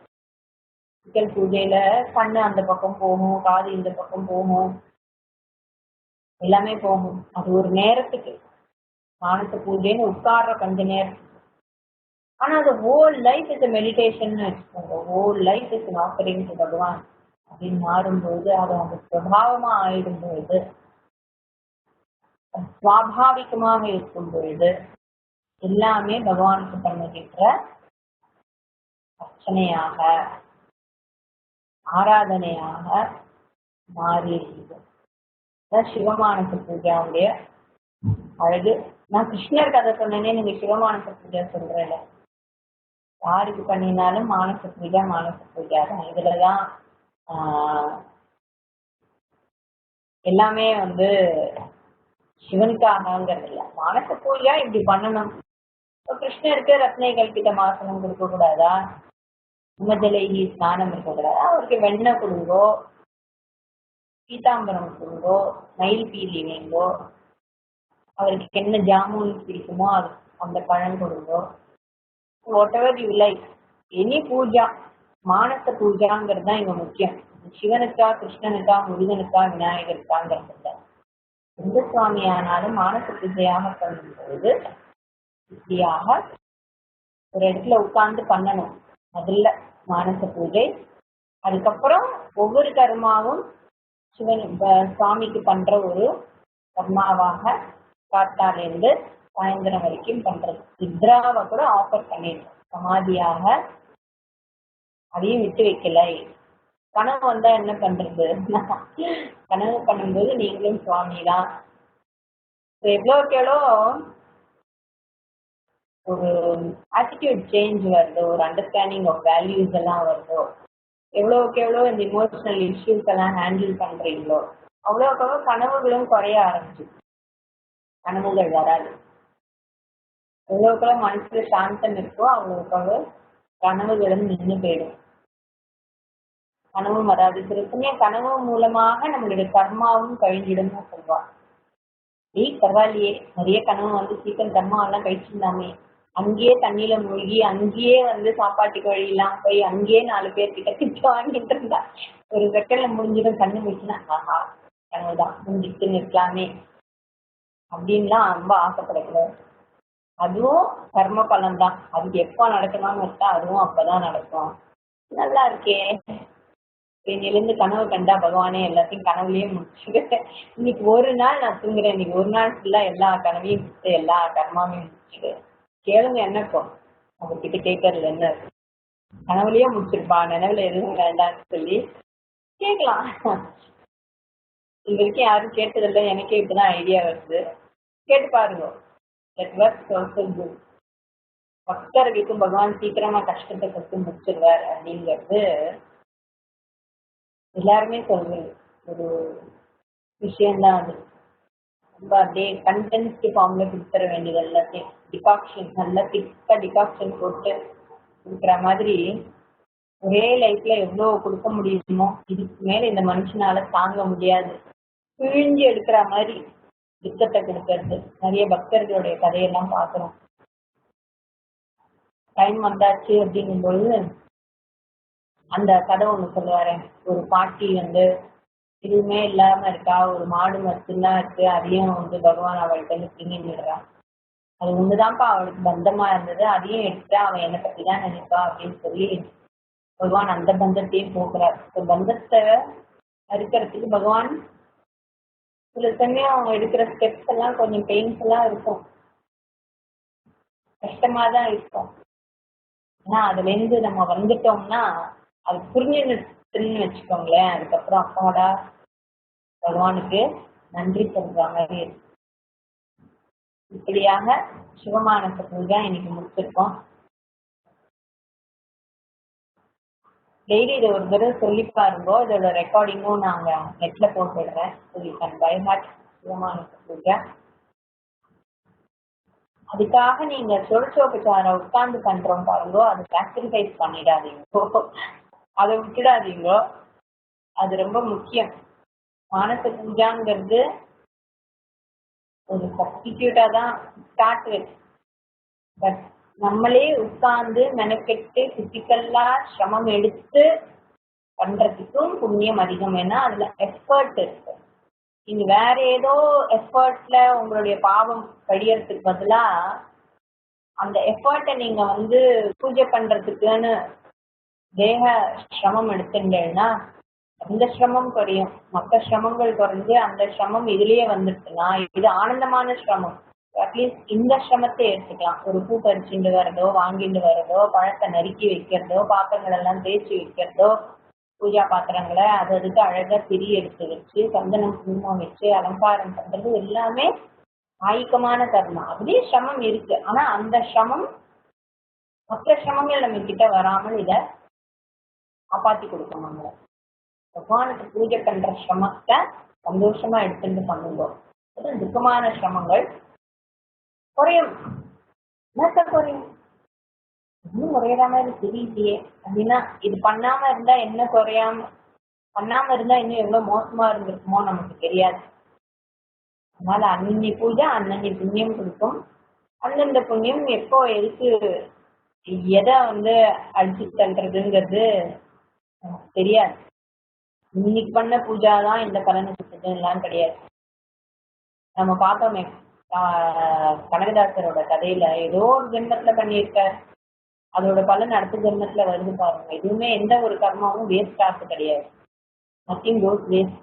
சிக்கல் பூஜையில கண்ணு அந்த பக்கம் போகும், காது இந்த பக்கம் போகும், எல்லாமே போகும். அது ஒரு நேரத்துக்கு மானச பூஜைன்னு உட்கார்ற கொஞ்ச நேரம். ஆனா அது ஹோல் லைஃப் இஸ் மெடிடேஷன் வச்சுக்கோங்க. Whole life is offering to பகவான் அப்படின்னு மாறும்போது, அது அவங்க சுபாவமா ஆயிடும் பொழுது, சுவாபாவிகமாக இருக்கும் பொழுது எல்லாமே பகவானுக்கு பண்ணுகின்ற அர்ச்சனையாக ஆராதனையாக மாறிடுது. சிவமானச பூஜாவுடைய அழகு. நான் கிருஷ்ணர் கதை சொன்னேனே, நீங்க சிவமானச பூஜா சொல்றேன். யாருக்கு பண்ணினாலும் மானச பூஜா மானச பூஜா தான். இதுலதான் எல்லாமே சிவனுக்காகங்கிறது இல்லை. மானச பூஜா இப்படி பண்ணணும். கிருஷ்ணருக்கு ரத்னைகள் கிட்ட மாசனம் கொடுக்க கூடாதா, உமஜலைகி ஸ்நானம் இருக்கிறாரு, அவருக்கு வெண்ணெய் கொடுங்கோ, பீதாம்பரம் கொடுங்கோ, மயில் பீலி வேங்கோ, அவருக்கு என்ன ஜாமுன் பிடிக்குமோ அது அந்த பழம் கொடுங்கோ, whatever you like, any puja. மானச பூஜாங்கிறது தான் இங்க முக்கியம். சிவனுக்கா, கிருஷ்ணனுக்கா, முருகனுக்கா, விநாயகருக்காங்கிறது எந்த சுவாமி ஆனாலும் மானச பூஜையாக பண்ணும்பொழுது இப்படியாக ஒரு இடத்துல உட்கார்ந்து பண்ணணும். முதல்ல மானச பூஜை, அதுக்கப்புறம் ஒவ்வொரு கர்மாவும் சிவன் சுவாமிக்கு பண்ற ஒரு கர்மாவாக காத்தாலேருந்து சாயந்தரம் வரைக்கும் பண்றது. நித்ராவை கூட ஆஃபர் பண்ணிடுறோம் சமாதியாக, அதையும் விட்டு வைக்கல. கனவு வந்தா என்ன பண்றது? கனவு பண்ணும்போது நீங்களும் சுவாமி தான். எவ்வளோக்கு எவ்வளோ ஒரு ஆட்டிடியூட் சேஞ்ச் வருதோ, ஒரு அண்டர்ஸ்டாண்டிங் ஆஃப் வேல்யூஸ் எல்லாம் வருதோ, எவ்வளோக்கு எவ்வளோ இந்த இமோஷனல் இஷ்யூஸ் எல்லாம் ஹேண்டில் பண்றீங்களோ அவ்வளோக்கு எவ்வளோ கனவுகளும் குறைய ஆரம்பிச்சு, கனவுகள் வராது. எவ்வளோக்கு எவ்வளோ மனசுல சாந்தம் இருக்கோ அவ்வளோக்கு அவ்வளோ கனவுகளும் நின்று போயிடும், கனவும் வராது. சில சமயம் கனவு மூலமாக நம்மளுடைய கர்மாவும் கழிஞ்சிடும் சொல்லுவாங்க. பரவாயில்லையே, நிறைய கனவு வந்து சீக்கிரம் கர்மா எல்லாம் கழிச்சிருந்தாமே, அங்கேயே தண்ணியில மூழ்கி அங்கேயே சாப்பாட்டுக்கு வழி இல்லாம போய் அங்கேயே 4 பேர்கிட்ட திட்டு வாங்கிட்டு இருந்தா ஒரு செகண்ட்ல முடிஞ்சிடும். கண்ணு முடிச்சுன்னா ஆஹா கனவுதான், முடிஞ்சிட்டு இருக்கலாமே அப்படின்லாம் ரொம்ப ஆசைப்படக்கூடாது. அதுவும் கர்ம பலன் தான். அதுக்கு எப்போ நடக்கணும்னு வச்சா அதுவும் அப்பதான் நடக்கும். நல்லா இருக்கே, இன்னிலிருந்து கனவு கண்டா பகவானே எல்லாத்தையும் கனவுலயே முடிச்சுட்டு இன்னைக்கு ஒரு நாள் நான் தூங்குறேன், இன்னைக்கு ஒரு நாள் ஃபுல்லா எல்லா கனவையும் முடிச்சு எல்லா கர்மாவையும் முடிச்சுட்டு கேளுங்க என்னக்கும் அவர்கிட்ட கேட்கறதுல என்ன இருக்கு. கனவுலயே முடிச்சிருப்பா, நினைவுல எதுவும் வேண்டாம்னு சொல்லி கேட்கலாம். இது வரைக்கும் யாரும் கேட்டதில்லை, எனக்கே இப்பதான் ஐடியா வருது. கேட்டு பாருங்க. பக்தர்களுக்கு பகவான் சீக்கிரமா கஷ்டத்தை கொடுத்து முடிச்சிருவார் அப்படிங்கிறது எல்லாருமே சொல்றது ஒரு விஷயம்தான். அது ரொம்ப அப்படியே கண்டென்ஸ்டு ஃபார்ம்ல கொடுத்துட வேண்டியது எல்லாத்தையும். டிகாக்ஷன் நல்லா திக்கா டிகாக்ஷன் போட்டு கொடுக்குற மாதிரி ஒரே லைஃப்ல எவ்வளவு கொடுக்க முடியுமோ இதுக்கு மேல இந்த மனுஷனால தாங்க முடியாது, பிழிஞ்சு எடுக்கிற மாதிரி துக்கத்தை கொடுக்கறது. நிறைய பக்தர்களுடைய கதையெல்லாம் பார்க்கிறோம். டைம் வந்தாச்சு அப்படிங்கும்போது அந்த கதை ஒண்ணு சொல்லுவாரு. ஒரு பாட்டி எதுவுமே இல்லாம இருக்கா, ஒரு மாடு மட்டும்தான் இருக்கு, அதையும் பகவான் அவள்கிட்ட பிடிங்கிடுறான். அது ஒண்ணுதான்ப்பா அவளுக்கு பந்தமா இருந்தது, அதையும் எடுத்துட்டா அவன் என்னை பத்திதான் நினைப்பா அப்படின்னு சொல்லி பகவான் அந்த பந்தத்தையும் போக்குறார். பந்தத்தை அறுக்கிறதுக்கு பகவான் சில சமயம் அவங்க எடுக்கிற ஸ்டெப்ஸ் எல்லாம் கொஞ்சம் பெயின்ஃபுல்லா இருக்கும், கஷ்டமா தான் இருக்கும். ஆனா அதுல இருந்து நம்ம வந்துட்டோம்னா அது புரிஞ்சுன்னு வச்சுக்கோங்களேன், அதுக்கப்புறம் அப்பாடா பகவானுக்கு நன்றி சொல்ற மாதிரி இருக்கு. இப்படியாக சிவமானச பூஜை இன்னைக்கு முடிச்சிருக்கோம். டெய்லி இதை ஒரு தடவை சொல்லி பாருங்க. இதோட ரெக்கார்டிங்கும் நாங்க நெட்ல போட்டுடுறேன். பைஹார்ட் சிவமானச பூஜை. அதுக்காக நீங்க சொற்சோபச்சார உட்கார்ந்து பண்றோம் பாருங்க, அது சாக்ரிஃபைஸ் பண்ணிடாதீங்க, அதை விட்டுடாதீங்க. அது ரொம்ப முக்கியம். மானச பூஜாங்கிறது ஒரு சப்ஸ்டிடியூட்டா தான் ஸ்டார்ட் வித். பட் நம்மளே உட்கார்ந்து மெனக்கெட்டு பிசிக்கல்லா சிரமம் எடுத்து பண்றதுக்கும் புண்ணியம் அதிகம். ஏன்னா அதுல எஃபர்ட் இருக்கு. நீங்க வேற ஏதோ எஃபர்ட்ல உங்களுடைய பாவம் கழியறதுக்கு பதிலா அந்த எஃபர்ட்டை நீங்க பூஜை பண்றதுக்குன்னு தேக சிரமம் எடுத்துட்டேன்னா அந்த சிரமம் குறையும், மற்ற சிரமங்கள் குறைஞ்சு அந்த சிரமம் இதுலயே வந்துருச்சுன்னா இது ஆனந்தமான சிரமம். அட்லீஸ்ட் இந்த சிரமத்தை எடுத்துக்கலாம். ஒரு பூ பறிச்சுட்டு வர்றதோ, வாங்கிட்டு வர்றதோ, பழத்தை நறுக்கி வைக்கிறதோ, பாத்திரங்கள் எல்லாம் தேய்ச்சி வைக்கிறதோ, பூஜா பாத்திரங்களை அதுக்கு அழகா திரி எடுத்து வச்சு சந்தனம் குங்குமம் வச்சு அலங்காரம் பண்றது எல்லாமே ஆயிக்கமான தர்மம். அதுலயே சிரமம் இருக்கு. ஆனா அந்த சிரமம் மற்ற சிரமங்கள் நம்ம கிட்ட வராமல் இத காப்பாத்தி கொடுக்கணும். நம்ம பகவானுக்கு பூஜை பண்ற சிரமத்தை சந்தோஷமா எடுத்துட்டு பண்ணுவோம். துக்கமான சிரமங்கள் குறையும். குறையும் இன்னும் குறையிற மாதிரி தெரியலையே அப்படின்னா இது பண்ணாம இருந்தா என்ன குறையாம பண்ணாம இருந்தா இன்னும் எவ்வளவு மோசமா இருந்திருக்குமோ நமக்கு தெரியாது. அதனால அன்னி பூஜை அன்னி புண்ணியம் கொடுக்கும். அந்தந்த புண்ணியம் எப்போ எதுக்கு எதை அடிச்சு தள்ளுறதுங்கிறது நமக்கு தெரியாது. இன்னைக்கு பண்ண பூஜா தான் இந்த பலனை கொடுத்ததுலாம் கிடையாது. நம்ம பார்த்தோமே கனகதாசரோட கதையில ஏதோ ஒரு ஜென்மத்துல பண்ணியிருக்காரு, அதோட பலன் அடுத்த ஜென்மத்துல வருது பாருங்க. எதுவுமே எந்த ஒரு கர்மாவும் வேஸ்ட் ஆகுது கிடையாது. நத்திங் கோஸ் வேஸ்ட்.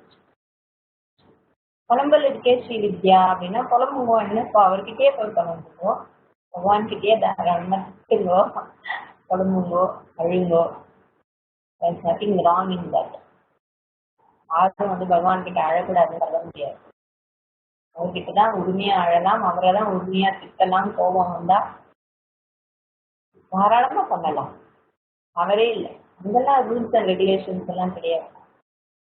புலம்பல் இருக்கே ஸ்ரீ வித்யா அப்படின்னா புலம்புங்கோ, என்ன அவர்கிட்டயே போய் புலம்புங்கோ, பகவான்கிட்டயே தாராளமா திட்டுங்கோ, புலம்புங்கோ, அழுங்கோ. Nothing wrong in that. யாரும் பகவான் கிட்ட அழக்கூடாதுன்னு சொல்ல முடியாது. அவர்கிட்டதான் உரிமையா அழலாம், அவரை தான் உரிமையா திட்டலாம். கோபம் வந்தா தாராளமா பண்ணலாம், அவரே இல்லை. அங்கெல்லாம் ரூல்ஸ் அண்ட் ரெகுலேஷன்ஸ் எல்லாம் கிடையாது.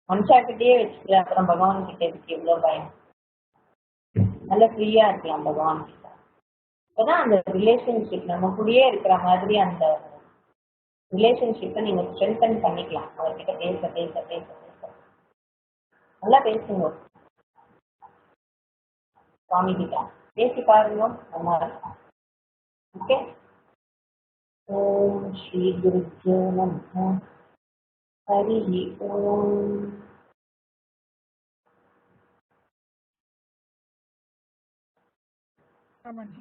மனுஷாக்கிட்டே வச்சுட்டு அப்புறம் பகவான் கிட்ட இருக்கு எவ்வளவு பயம். நல்லா ஃப்ரீயா இருக்கலாம் பகவான் கிட்ட. இப்பதான் அந்த ரிலேஷன்ஷிப் நம்ம கூடயே இருக்கிற மாதிரி அந்த ரிலேஷன்ஷிப்பை நீங்க ஸ்ட்ரென்தன் பண்ணிக்கலாம். அவர்கிட்ட பேச பேச பேச பேச நல்லா பேசுங்க. சுவாமி கிட்ட பேசி பாருங்க, நல்லா இருக்கும். ஓகே. ஓம் ஸ்ரீ குருஜ்யோ நமः. ஹரி ஓம். ஆமாம்.